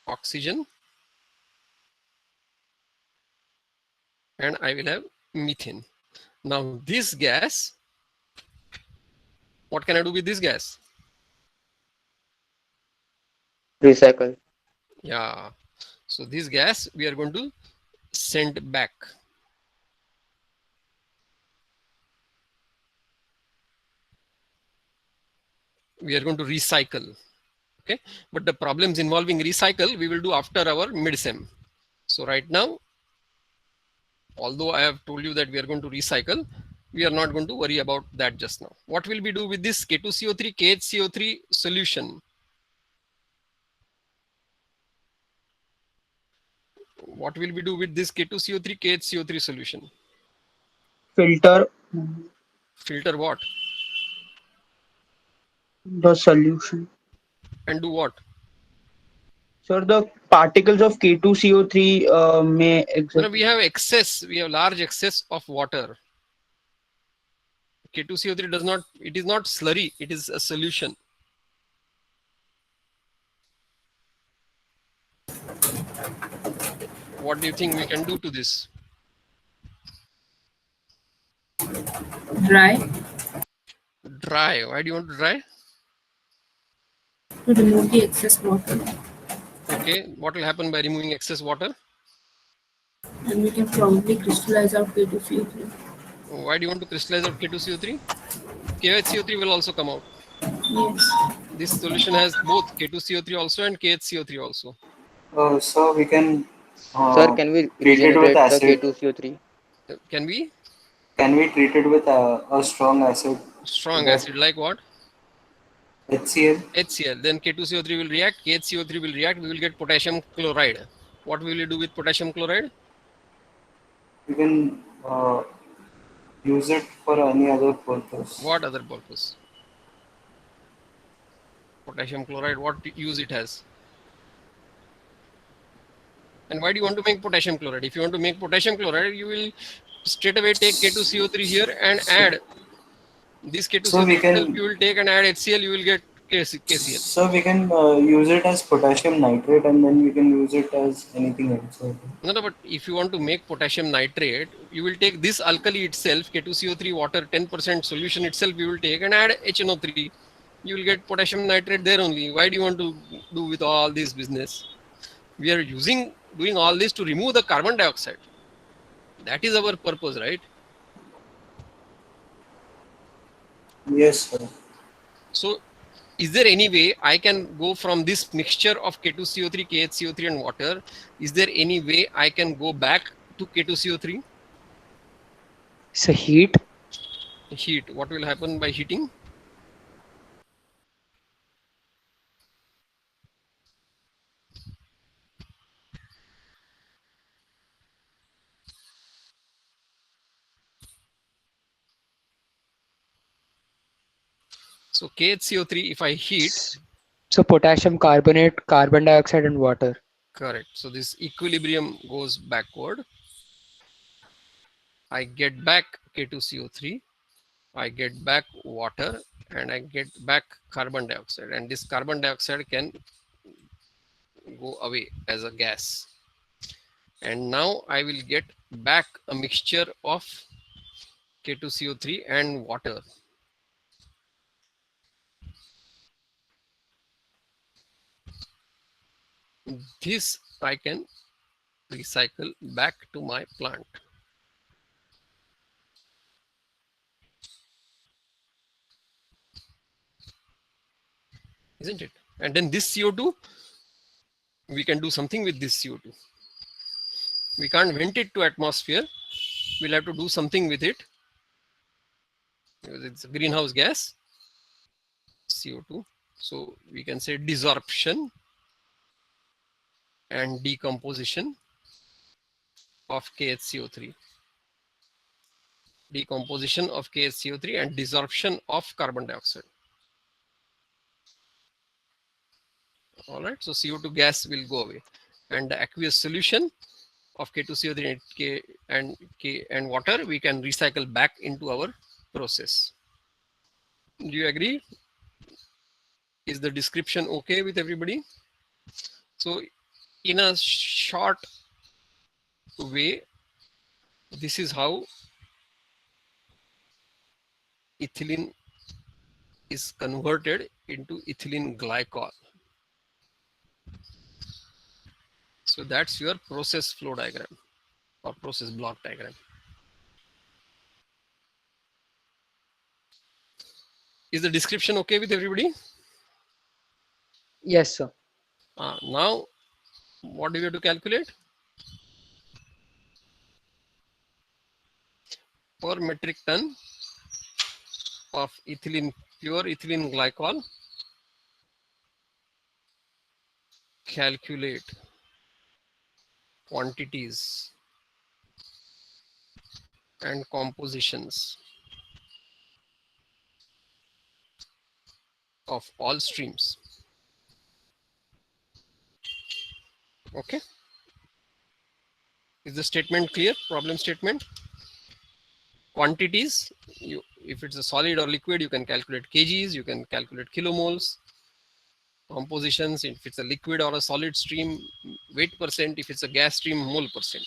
oxygen, and I will have methane. Now this gas, what can I do with this gas? Recycle. Yeah, so this gas we are going to send back. We are going to recycle. Okay, but the problems involving recycle we will do after our mid-sem. So right now, although I have told you that we are going to recycle, we are not going to worry about that just now. What will we do with this K2CO3, KHCO3 solution? What will we do with this K2CO3, KHCO3 solution? Filter Filter what? the solution. And do what? So the particles of K2CO3 may exist. No, we have excess, we have large excess of water. K2CO3 does not, it is not slurry, it is a solution. What do you think we can do to this? Dry. Dry. Why do you want to dry? To remove the excess water. Okay, what will happen by removing excess water? And we can probably crystallize out K2CO3. Why do you want to crystallize out K2CO3? KHCO3 will also come out. Yes. This solution has both K2CO3 also and KHCO3 also. So we can Sir, can we treat it with regenerate the acid. K2CO3? Can we? Can we treat it with a strong acid? Strong That- acid, like what? HCl. HCl. Then K2CO3 will react, KHCO3 will react, we will get potassium chloride. What will you do with potassium chloride? We can use it for any other purpose. What other purpose? Potassium chloride, what use it has? And why do you want to make potassium chloride? If you want to make potassium chloride, you will straight away take K2CO3 here and add this So K2CO3 we itself. can You will take and add HCl, you will get KCl. so we can use it as potassium nitrate, and then we can use it as anything else. No, but if you want to make potassium nitrate, you will take this alkali itself, K2CO3 water, 10% solution itself, you will take and add HNO3. You will get potassium nitrate there only. Why do you want to do with all this business? We are doing all this to remove the carbon dioxide. That is our purpose, right? Yes, sir. So is there any way I can go from this mixture of K2CO3, KHCO3 and water? Is there any way I can go back to K2CO3? So heat. Heat. What will happen by heating? So KHCO3, if I heat. So potassium carbonate, carbon dioxide and water. Correct. So this equilibrium goes backward. I get back K2CO3. I get back water and I get back carbon dioxide. And this carbon dioxide can go away as a gas. And now I will get back a mixture of K2CO3 and water. This I can recycle back to my plant. Isn't it? And then this CO2, we can do something with this CO2. We can't vent it to atmosphere. We'll have to do something with it because it's a greenhouse gas, CO2. So we can say desorption and decomposition of KHCO3. Decomposition of KHCO3 and desorption of carbon dioxide. All right, so CO2 gas will go away, and the aqueous solution of K2CO3 and water we can recycle back into our process. Do you agree? Is the description okay with everybody? So in a short way, this is how ethylene is converted into ethylene glycol. So that's your process flow diagram or process block diagram. Is the description okay with everybody? Yes, sir. Now, what do we have to calculate? Per metric ton of ethylene, pure ethylene glycol, calculate quantities and compositions of all streams. Okay. Is the statement clear? Problem statement? Quantities, if it's a solid or liquid, you can calculate kgs, you can calculate kilomoles. Compositions, if it's a liquid or a solid stream, weight percent, if it's a gas stream, mole percent.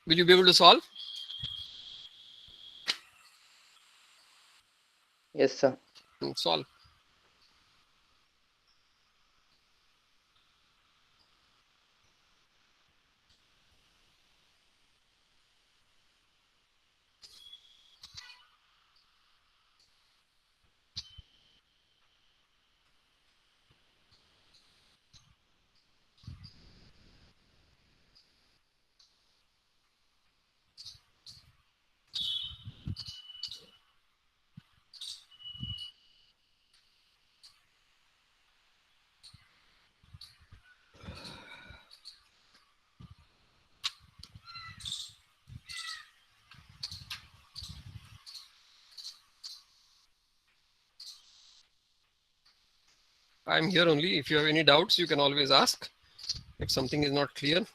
Will you be able to solve? Yes, sir. Solve. I'm here only. If you have any doubts, you can always ask. If something is not clear.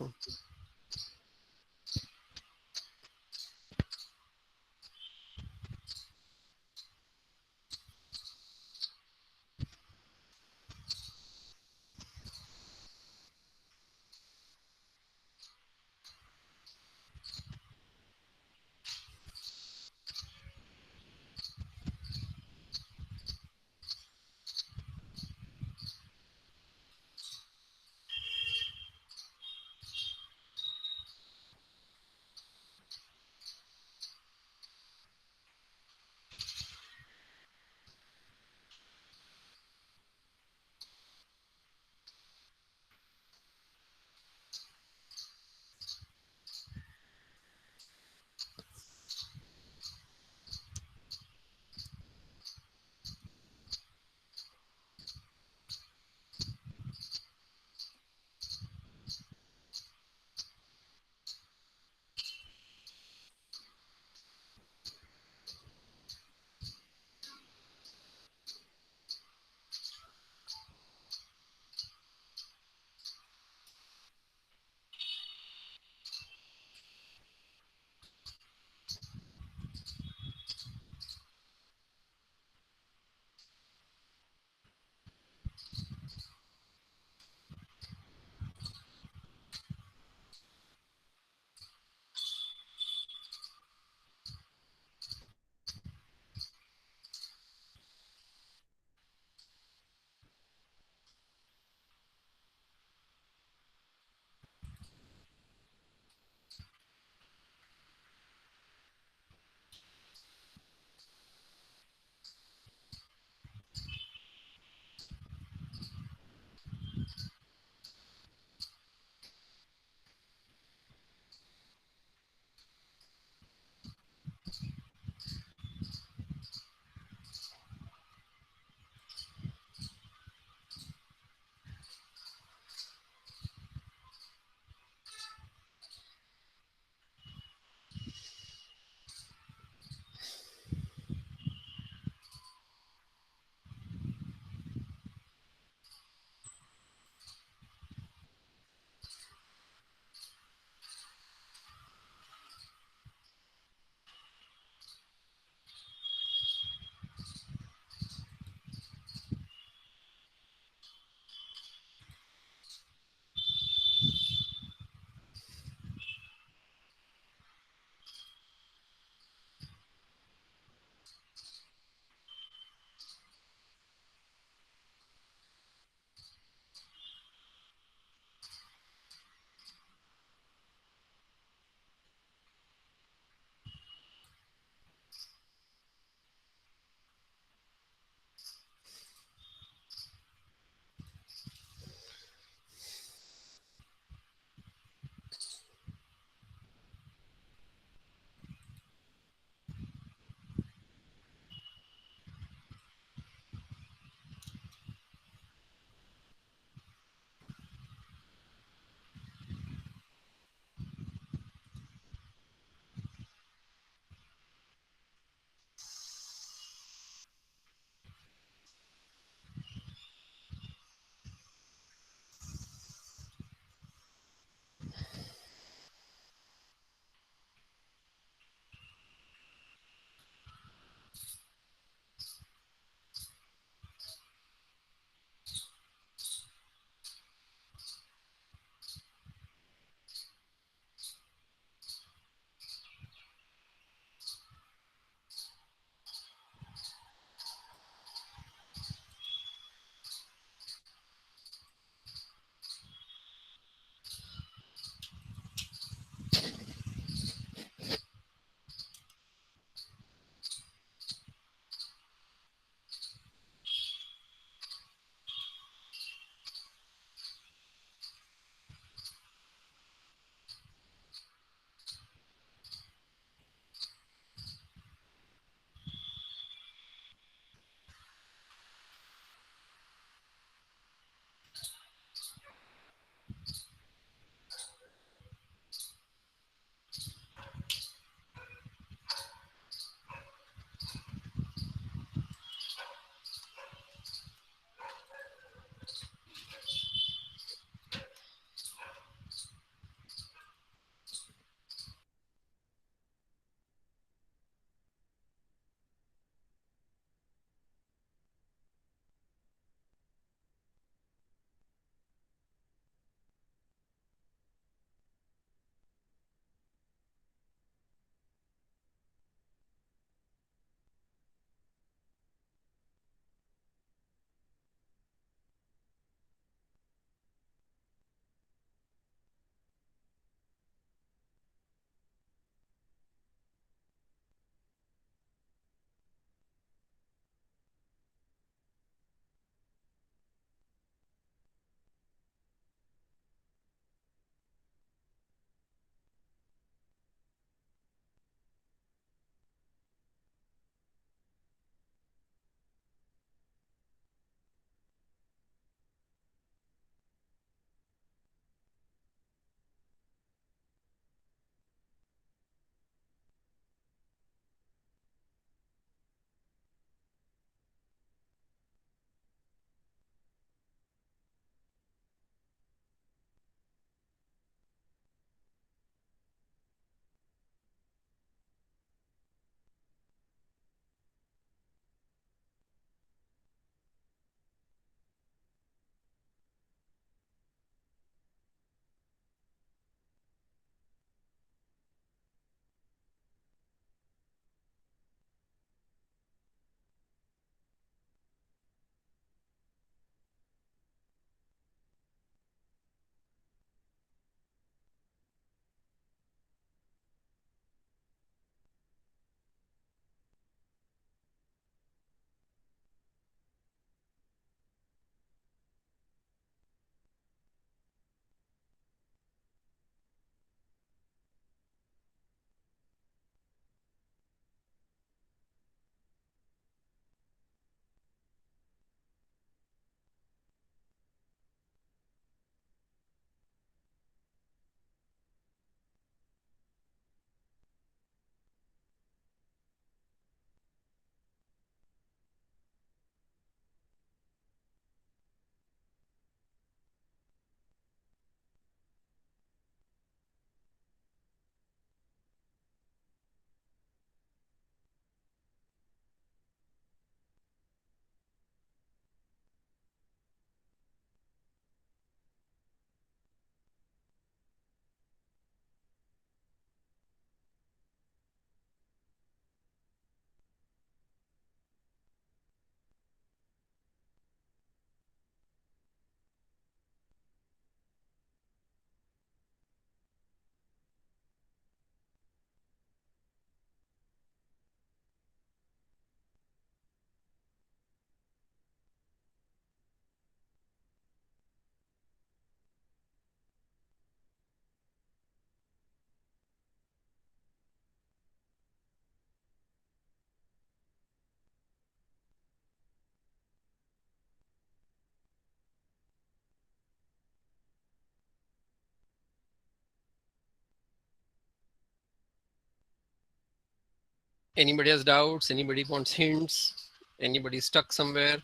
Anybody has doubts? Anybody wants hints? Anybody stuck somewhere?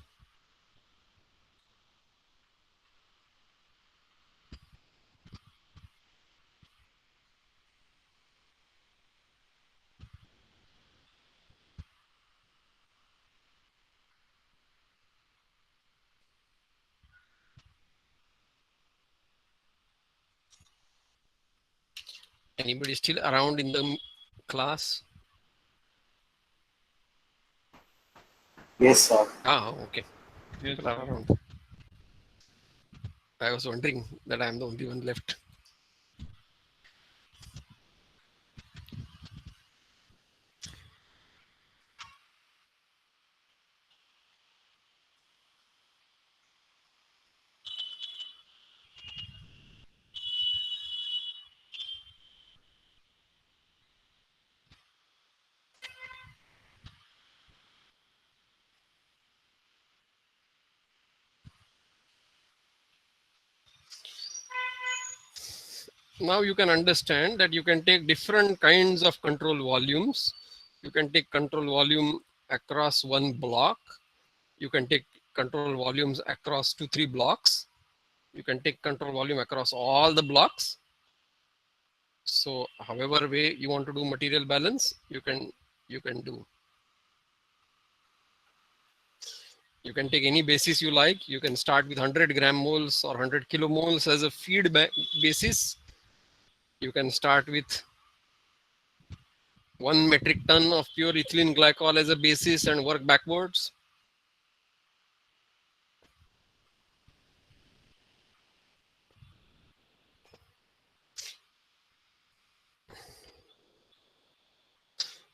Anybody still around in the class? Yes, sir. Ah, okay. People are around. I was wondering that I'm the only one left. Now you can understand that you can take different kinds of control volumes. You can take control volume across one block. You can take control volumes across 2-3 blocks. You can take control volume across all the blocks. So however way you want to do material balance, you can do. You can take any basis you like. You can start with 100 gram moles or 100 kilomoles as a feed basis. You can start with 1 metric ton of pure ethylene glycol as a basis and work backwards.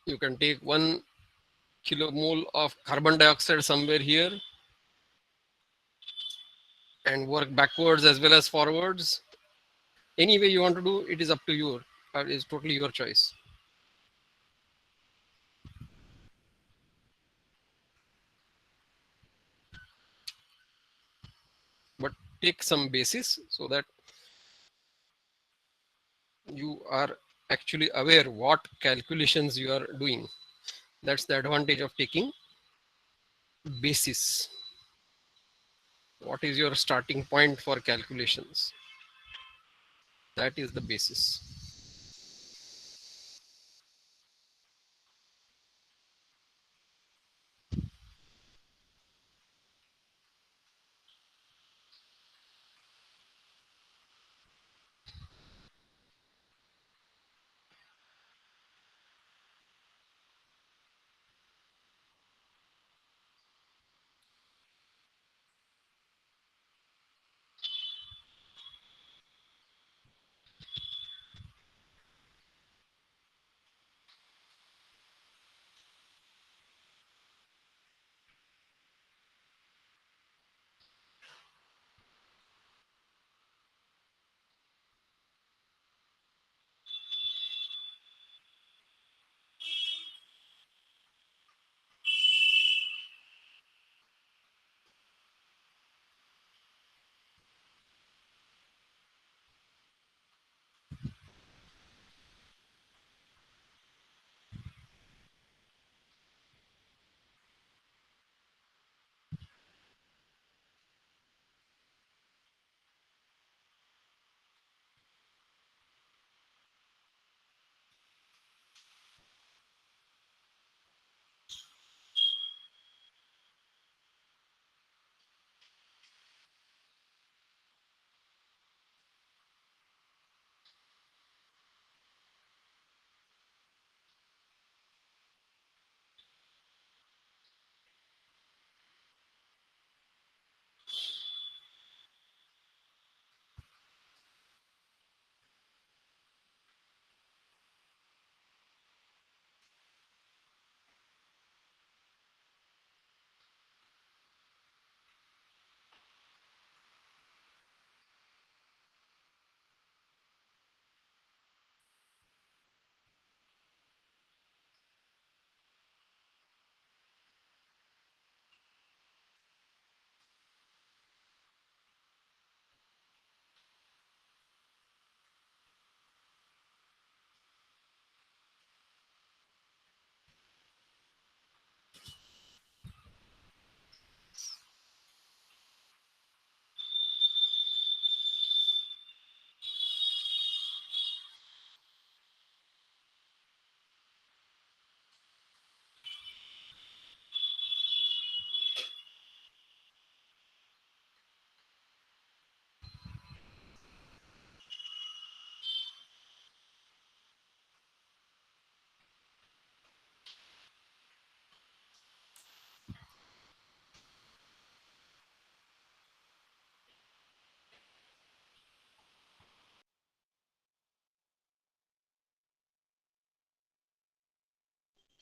You can take 1 kilomole of carbon dioxide somewhere here and work backwards as well as forwards. Any way you want to do it is up to you. It is totally your choice. But take some basis so that you are actually aware what calculations you are doing. That's the advantage of taking basis. What is your starting point for calculations? That is the basis.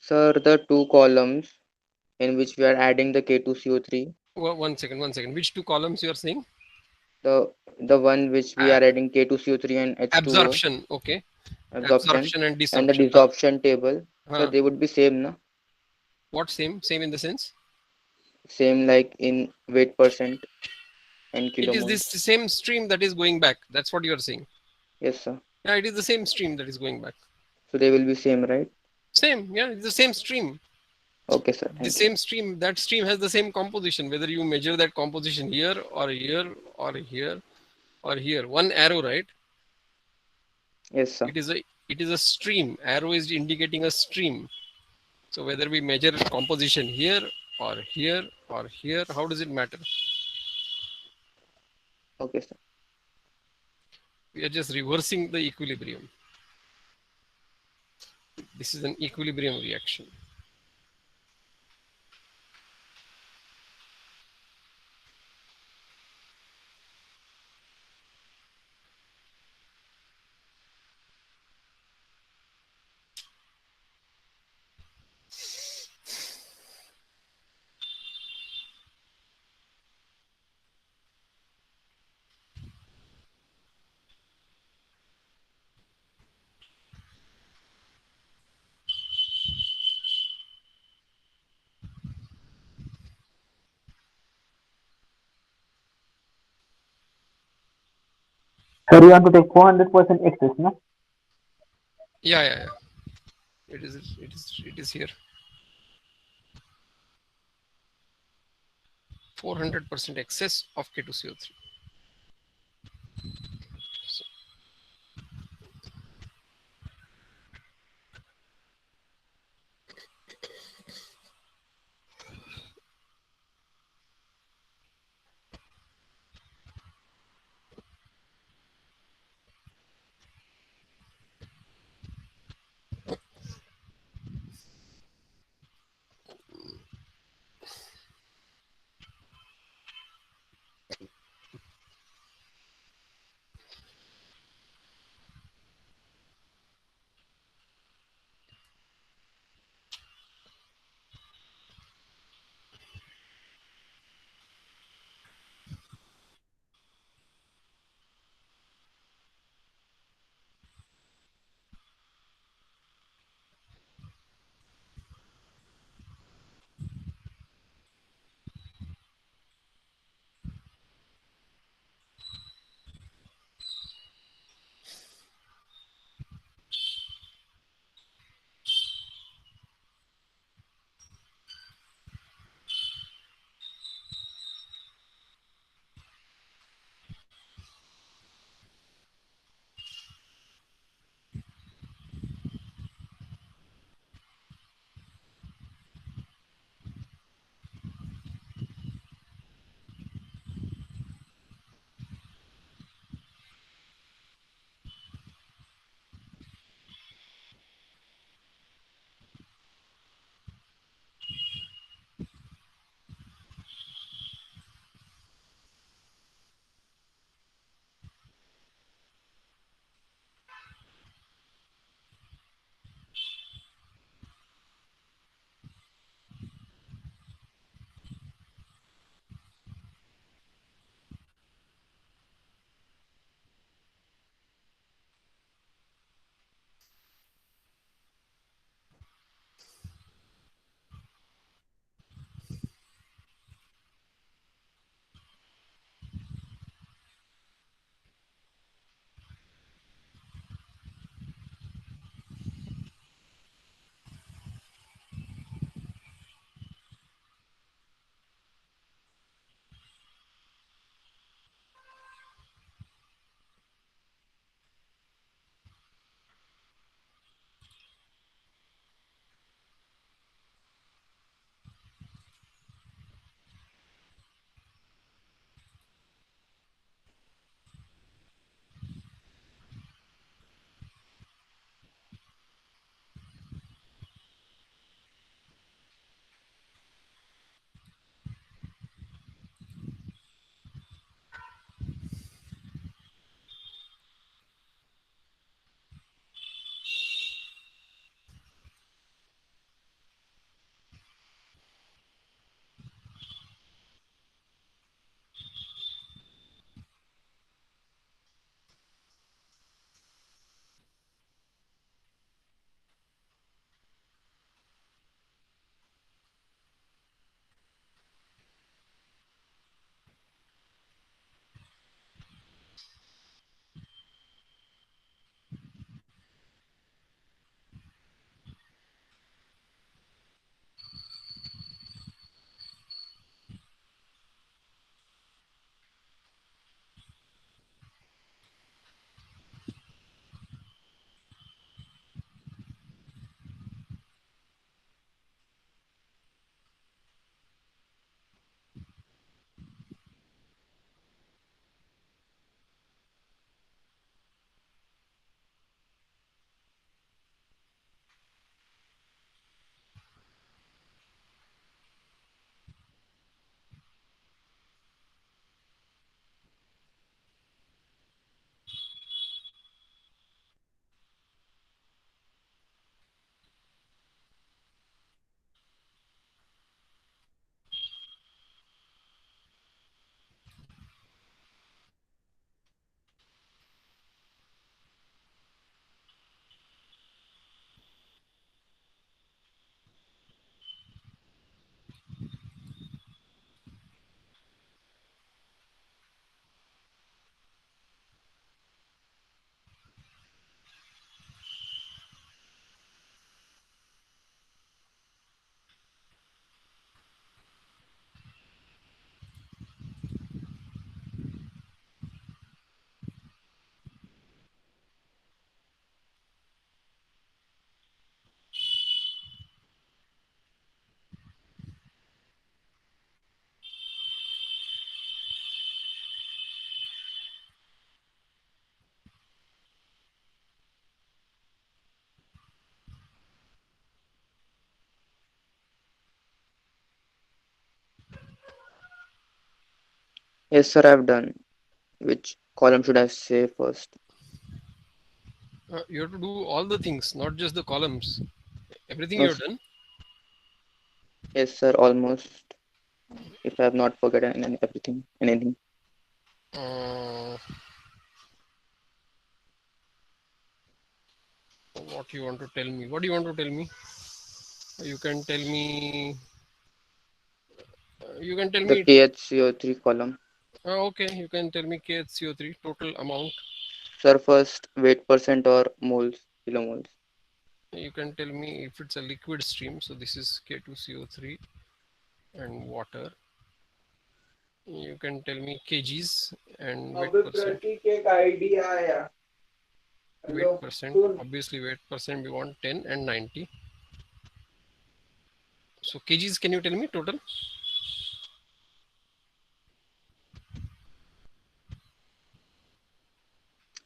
Sir, the two columns in which we are adding the K2CO3, One second, one second. Which two columns you are saying? the one which we are adding K2CO3 and H2O, Absorption. Okay. absorption, Absorption and and the desorption. desorption table. So Huh. they would be same, na? What same? Same in the sense? Same like in weight percent and It is kilomoles. this same stream that is going back. That's what you are saying. Yes, sir. Yeah, it is the same stream that is going back. So they will be same, right? Same. Yeah, it's the same stream. Okay, sir. The Thank you. same stream. That stream has the same composition. Whether you measure that composition here or here or here or here. One arrow, right? Yes, sir. It is a stream. Arrow is indicating a stream. So whether we measure composition here or here or here, how does it matter? Okay, sir. We are just reversing the equilibrium. This is an equilibrium reaction. Sir, you want to take 400% excess, no? Yeah. It is here. 400% excess of K2CO3. Yes, sir, I've done. Which column should I say first? You have to do all the things, not just the columns. Everything No, you have done. yes, sir, almost. If I have not forgotten everything, anything. Uh, what you want to tell me? What do you want to tell me? You can tell me. You can tell The me. KHCO3 column. Okay, you can tell me KHCO3 total amount. Sir, first weight percent or moles, kilomoles. You can tell me if it's a liquid stream. So this is K2CO3 and water. You can tell me kgs and weight percent. Weight percent. Obviously, weight percent we want 10 and 90. So kgs, can you tell me total?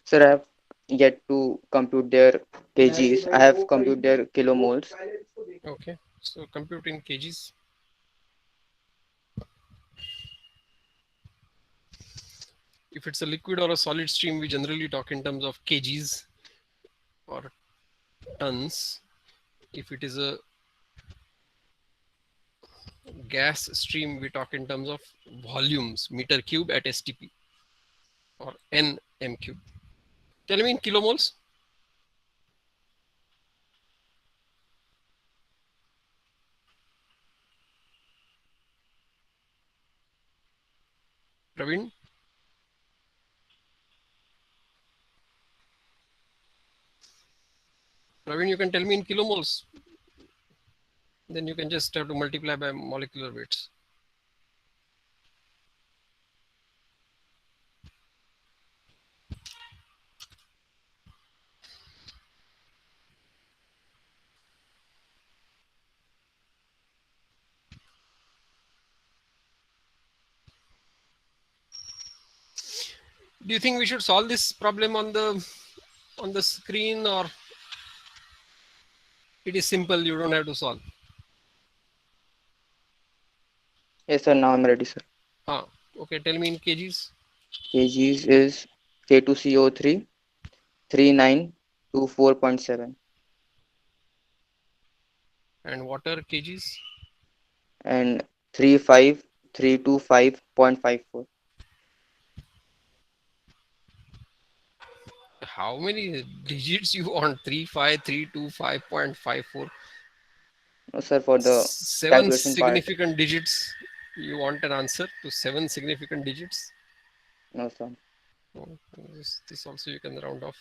Sir, I have yet to compute their kgs. I have compute their kilomoles. Okay, so compute in kgs. If it's a liquid or a solid stream, we generally talk in terms of kgs or tons. If it is a gas stream, we talk in terms of volumes, meter cube at STP or nm cube. Tell me in kilomoles. Praveen? Praveen, you can tell me in kilomoles. Then you can just have to multiply by molecular weights. Do you think we should solve this problem on the screen, or it is simple, you don't have to solve? Yes, sir, now I'm ready, sir. Okay, tell me in kgs. Kgs is K2CO3 3924.7 And water kgs. and 35325.54. How many digits you want? 35325.54. No, sir, for the Seven calculation part. significant digits. You want an answer to 7 significant digits? No, sir. Oh, this also you can round off.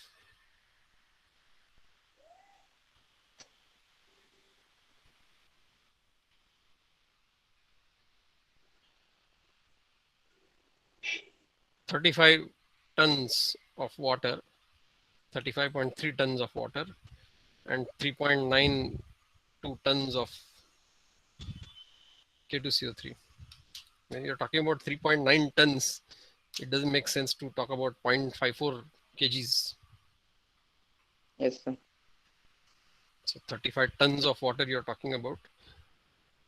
$35 tons of water, 35.3 tons of water, and 3.92 tons of K2CO3. When you're talking about 3.9 tons, it doesn't make sense to talk about 0.54 kgs. Yes, sir. So 35 tons of water you're talking about.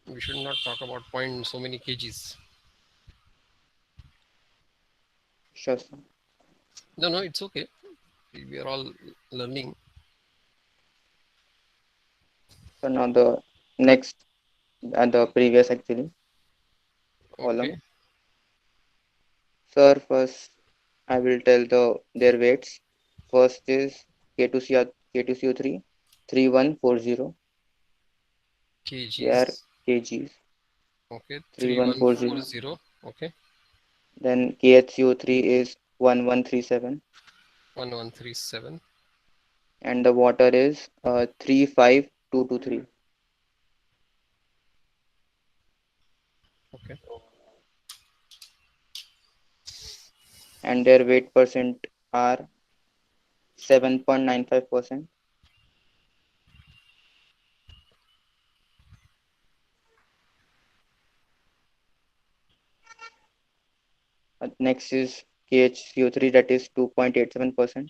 We should not talk about point so many kgs. Sure, sir. No, it's okay. We are all learning. So now the next and the previous actually column. Okay. Sir, first I will tell their weights. First is K2CO3 3140. They are Kgs. kgs. Okay. 3140. 3140. Okay. Then KHCO3 is 1137. 1137. And the water is 35223. Okay. And their weight percent are 7.95%. Next is KHCO3, that is 2.87%.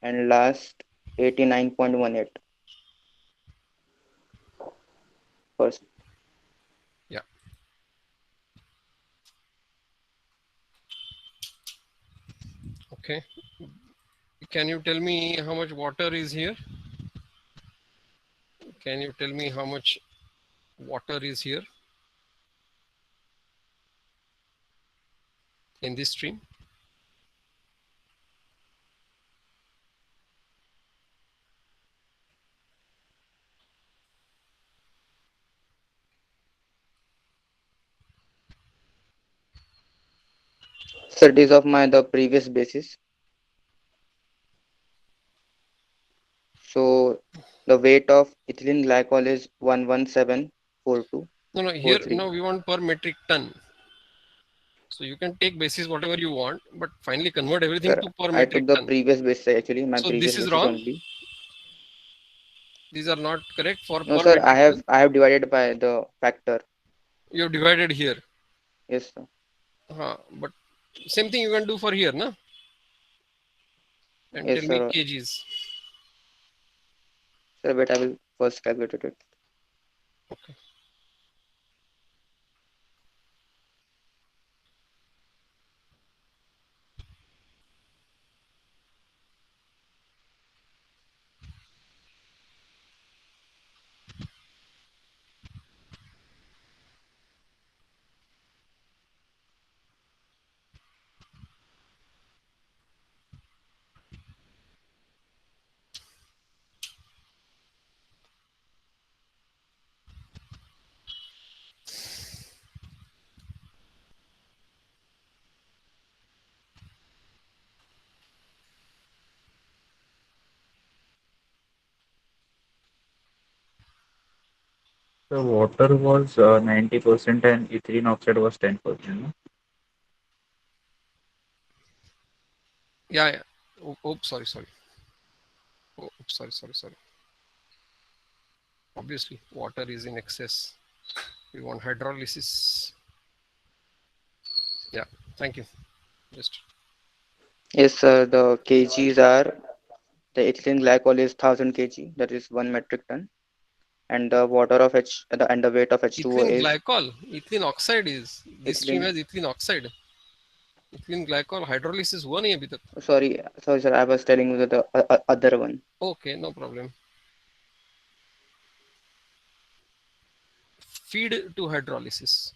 And last 89.18%. Yeah. Okay. Can you tell me how much water is here? Can you tell me how much water is here in this stream? Sir, it is of my the previous basis. So the weight of ethylene glycol is 1174243. No, here now we want per metric ton. So you can take basis whatever you want, but finally convert everything Sir, to per I metric took the ton. previous basis actually, my So previous this is basis wrong. only. These are not correct for No, per sir, metric ton. I have divided by the factor. You have divided here. Yes, sir. But same thing you can do for here, na? And Yes, tell me sir. kgs. Sir, wait, I will first calculate it. Okay. The water was 90% and ethylene oxide was 10%. No? Yeah. Oh, sorry. Oh, sorry. Obviously, water is in excess. We want hydrolysis. Yeah, thank you. Just Yes, sir. The kgs are the ethylene glycol is 1000 kg, that is 1 metric ton, and the water of and the weight of H2O ethylene is glycol, ethylene oxide is. This stream ethylene. has ethylene oxide. Ethylene glycol hydrolysis हुआ नहीं अभी तक. Sorry, sir. I was telling you the other one. Okay, no problem. Feed to hydrolysis.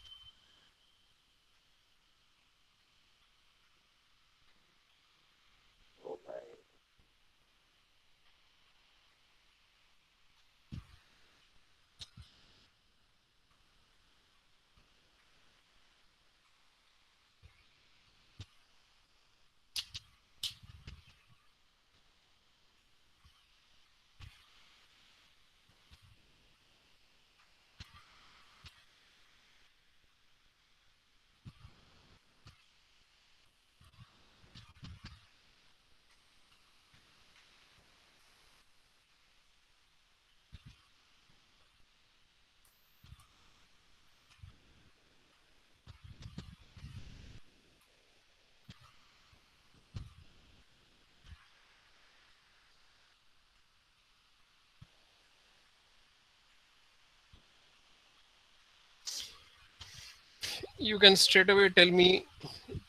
You can straight away tell me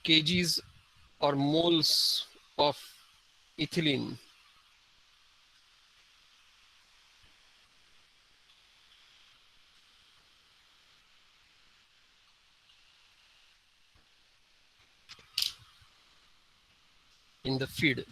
kgs or moles of ethylene. In the feed.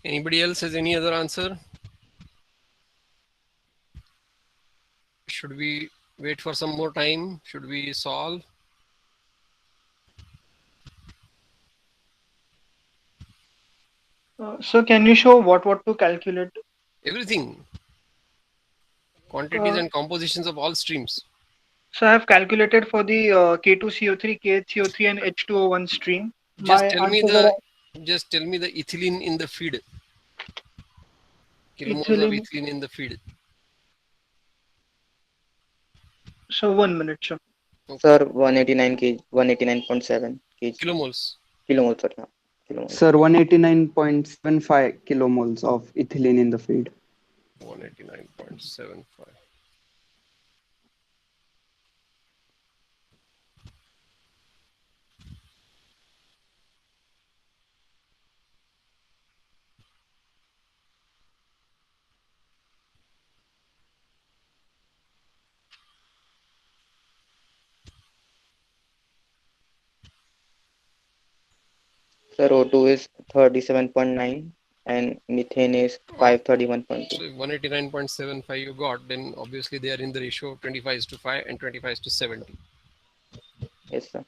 Anybody else has any other answer? Should we wait for some more time? Should we solve? So can you show what to calculate? Everything. Quantities Uh, and compositions of all streams. So I have calculated for the K2CO3, KHCO3, and H2O1 stream. Just My tell me answers the are ethylene in the feed. Kilomoles of ethylene. ethylene in the feed. So 1 minute, sure. Sir, 189 kg, 189.7 kg. Kilomoles. Kilomoles, sorry. Kilomoles. Sir, 189.75 kilomoles of ethylene in the feed. 189.75. Sir, O2 is 37.9 and methane is 531.2. So if 189.75 you got, then obviously they are in the ratio 25:5 and 25:70. Yes, sir.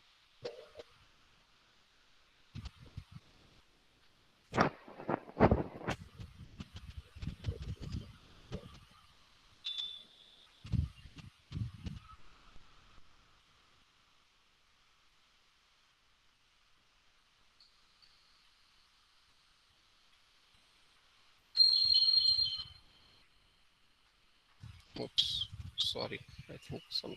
Oops, sorry. I think some.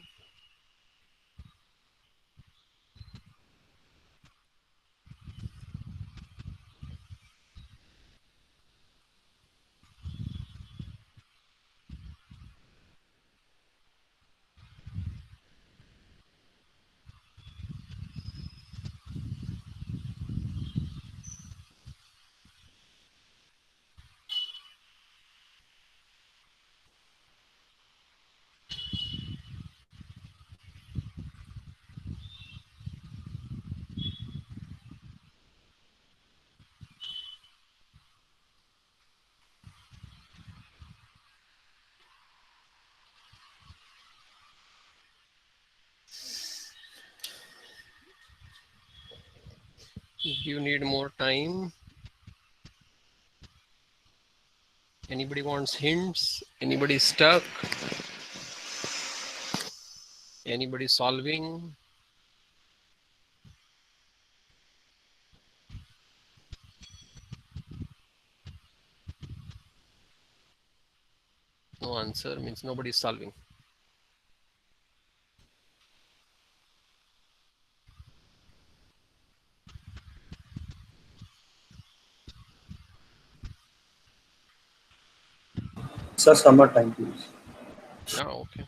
Do you need more time? Anybody wants hints? Anybody stuck? Anybody solving? No answer means nobody is solving. Sir, summertime, please. Yeah, okay.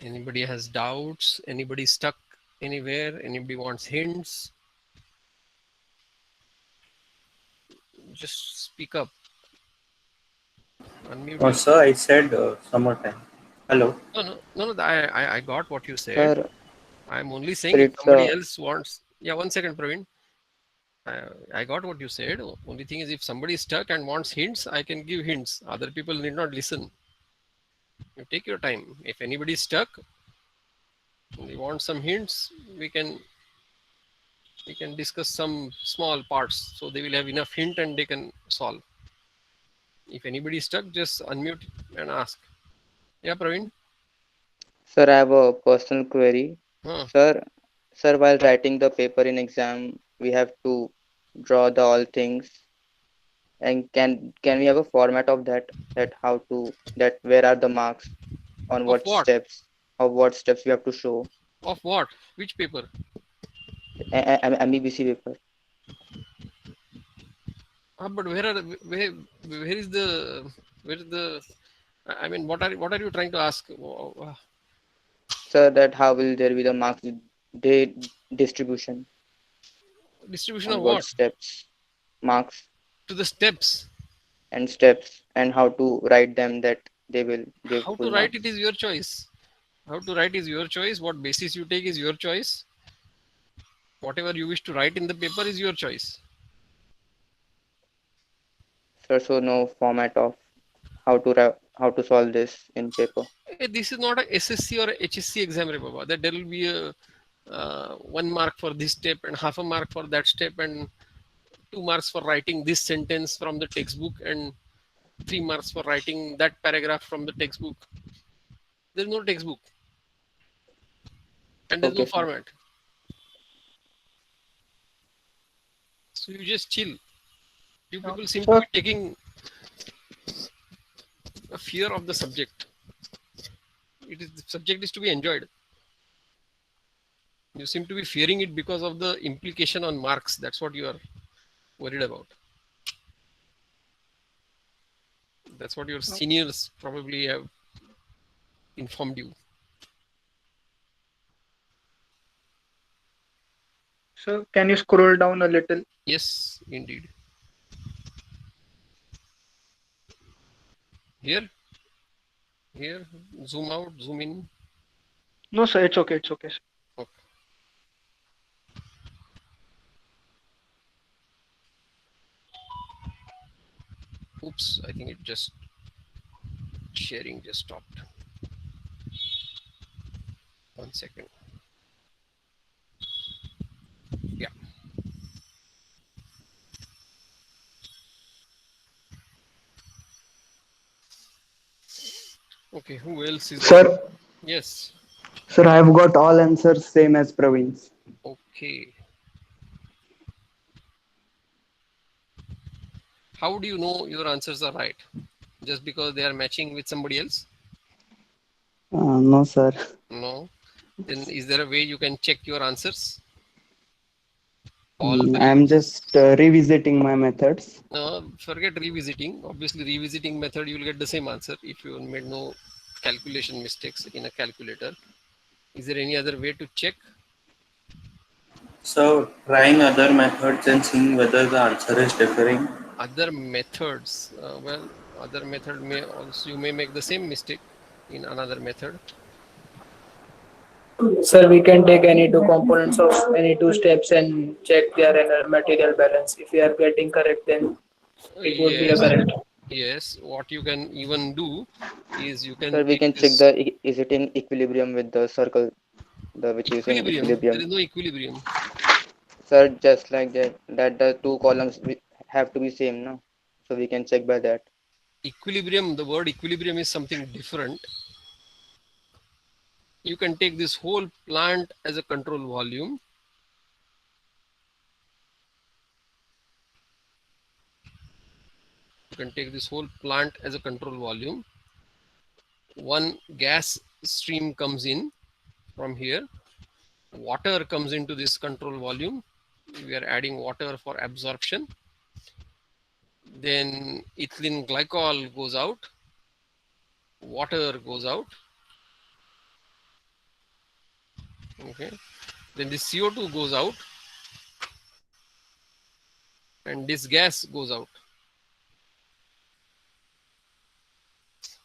Anybody has doubts? Anybody stuck anywhere? Anybody wants hints? Just speak up. Unmute No, yourself. sir, I said summertime. Hello. No. I got what you said. Sir, I'm only saying if it's somebody else wants. Yeah, 1 second, Praveen. I got what you said. Only thing is, if somebody is stuck and wants hints, I can give hints. Other people need not listen. You take your time. If anybody is stuck, they want some hints, we can discuss some small parts. So they will have enough hint and they can solve. If anybody is stuck, just unmute and ask. Yeah, Praveen. Sir, I have a personal query. Huh. Sir, while writing the paper in exam, we have to draw the all things. And can we have a format of that where are the marks on Of what what? steps we have to show? Of what? Which paper? MEBC paper. But where is the I mean, what are you trying to ask? Sir, that how will there be the marks distribution? Distribution On of what? Steps? Marks. To the steps. And how to write them that they will give How full to write marks. it is your choice. How to write is your choice. What basis you take is your choice. Whatever you wish to write in the paper is your choice. Sir, so no format of how to solve this in paper. This is not a SSC or a HSC exam, re Baba. That there will be a 1 mark for this step and half a mark for that step and 2 marks for writing this sentence from the textbook and 3 marks for writing that paragraph from the textbook. There's no textbook and there's no Okay, sir. format. So you just chill. You people seem to be taking a fear of the subject. The subject is to be enjoyed. You seem to be fearing it because of the implication on marks. That's what you are worried about. That's what your seniors probably have informed you. So can you scroll down a little? Yes, indeed. Here, zoom out, zoom in. No, sir, it's okay. It's okay, sir. Okay. Oops, I think it just sharing just stopped. 1 second. Yeah. Okay, who else is there? Sir, Yes. sir, I have got all answers same as Praveen's. Okay. How do you know your answers are right? Just because they are matching with somebody else? No, sir. No. Then is there a way you can check your answers? I'm just revisiting my methods. No, forget revisiting. Obviously, revisiting method, you will get the same answer if you made no calculation mistakes in a calculator. Is there any other way to check? So trying other methods and seeing whether the answer is differing. Other methods. Well, other method may also, you may make the same mistake in another method. Sir, we can take any two components of any two steps and check their material balance. If we are getting correct, then it would be a correct. Yes, what you can even do is you can Sir, we take can check this the is it in equilibrium with the circle, which is in equilibrium. equilibrium. There is no equilibrium. Sir, just like that the two columns have to be same, no? So we can check by that. Equilibrium, the word equilibrium is something different. You can take this whole plant as a control volume. You can take this whole plant as a control volume. One gas stream comes in from here. Water comes into this control volume. We are adding water for absorption. Then ethylene glycol goes out. Water goes out. Okay. Then this CO2 goes out. And this gas goes out.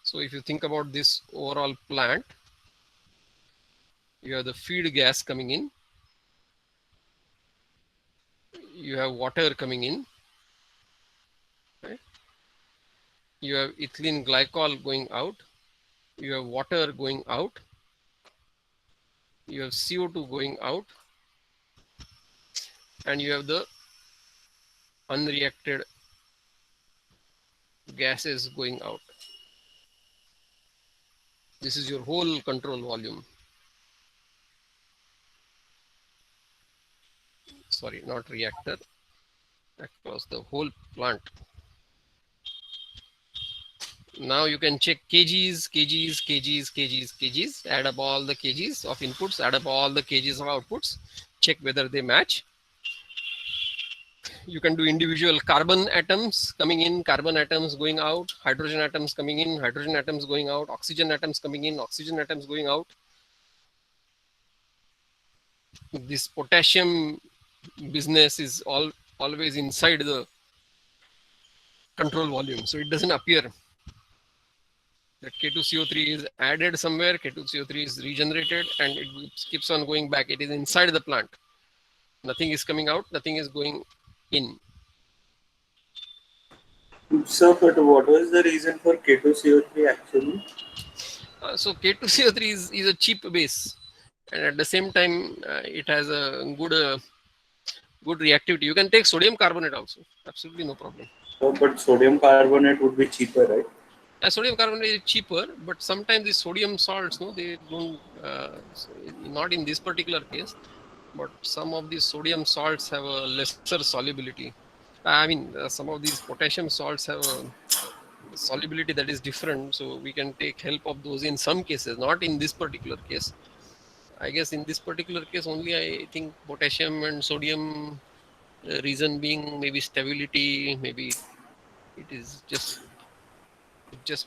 So if you think about this overall plant, you have the feed gas coming in. You have water coming in. Right? You have ethylene glycol going out. You have water going out. You have CO2 going out. And you have the unreacted gases going out. This is your whole control volume. Sorry, not reactor. Across the whole plant. Now you can check kgs, kgs, kgs, kgs, kgs. Add up all the kgs of inputs, add up all the kgs of outputs. Check whether they match. You can do individual carbon atoms coming in, carbon atoms going out, hydrogen atoms coming in, hydrogen atoms going out, oxygen atoms coming in, oxygen atoms going out. This potassium business is always inside the control volume, so it doesn't appear. That K2CO3 is added somewhere, K2CO3 is regenerated, and it keeps on going back. It is inside the plant. Nothing is coming out, nothing is going in. So, but what was the reason for K2CO3 actually? So K2CO3 is a cheap base, and at the same time, it has a good reactivity. You can take sodium carbonate also, absolutely no problem. So, but sodium carbonate would be cheaper, right? Sodium carbonate is cheaper, but sometimes the sodium salts, no, they don't. Not in this particular case, but some of these sodium salts have a lesser solubility. I mean, some of these potassium salts have a solubility that is different, so we can take help of those in some cases, not in this particular case. I guess in this particular case only I think potassium and sodium, reason being maybe stability, maybe it is just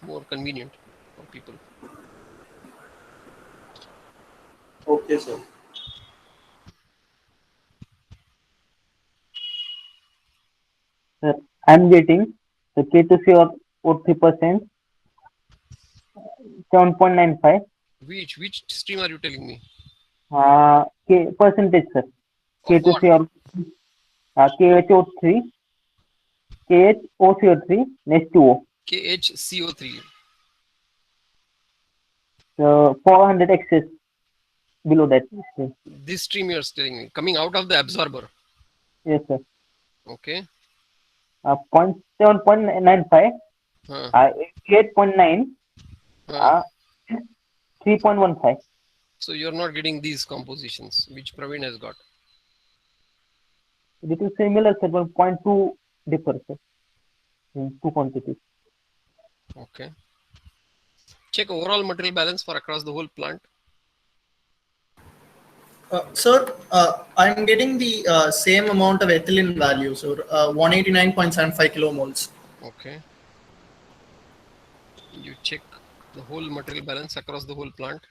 more convenient for people. Okay, sir. Sir, I'm getting the K2CO3%, 7.95. Which stream are you telling me? K percentage, sir. K2CO, KHO3, KHOCO3, next to O. KHCO3. So 400 excess below that. This stream you're telling me coming out of the absorber. Yes, sir. Okay. 7.95, 8.9, 3.15. So you're not getting these compositions which Praveen has got. This is similar, sir. 1.2 differ, sir. In two quantities. Okay. Check overall material balance for across the whole plant. Sir, I'm getting the same amount of ethylene value, so 189.75 kilomoles. Okay. You check the whole material balance across the whole plant.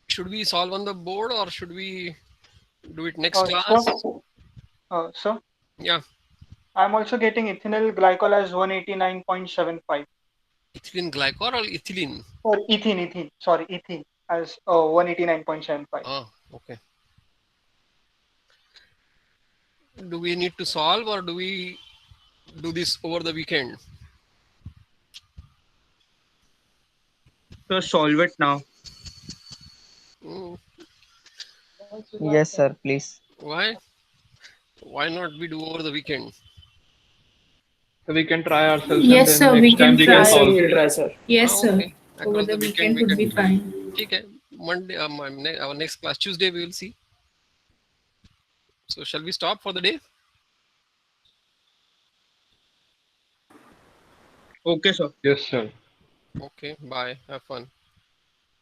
Should we solve on the board or should we do it next class? Sir? Yeah. I'm also getting ethynyl glycol as 189.75. Ethylene glycol or ethylene? Or ethene. Sorry, ethene as 189.75. Ah, okay. Do we need to solve or do we do this over the weekend? So solve it now. Mm. Yes, sir, please. Why? Why not we do over the weekend? So we can try ourselves Yes, and sir, then we next time can we try. can solve. We'll try, sir. Yes, sir. Okay. Over Across the weekend we would can be do. fine. Okay. Monday, our next class, Tuesday, we will see. So shall we stop for the day? Okay, sir. Yes, sir. Okay. Bye. Have fun.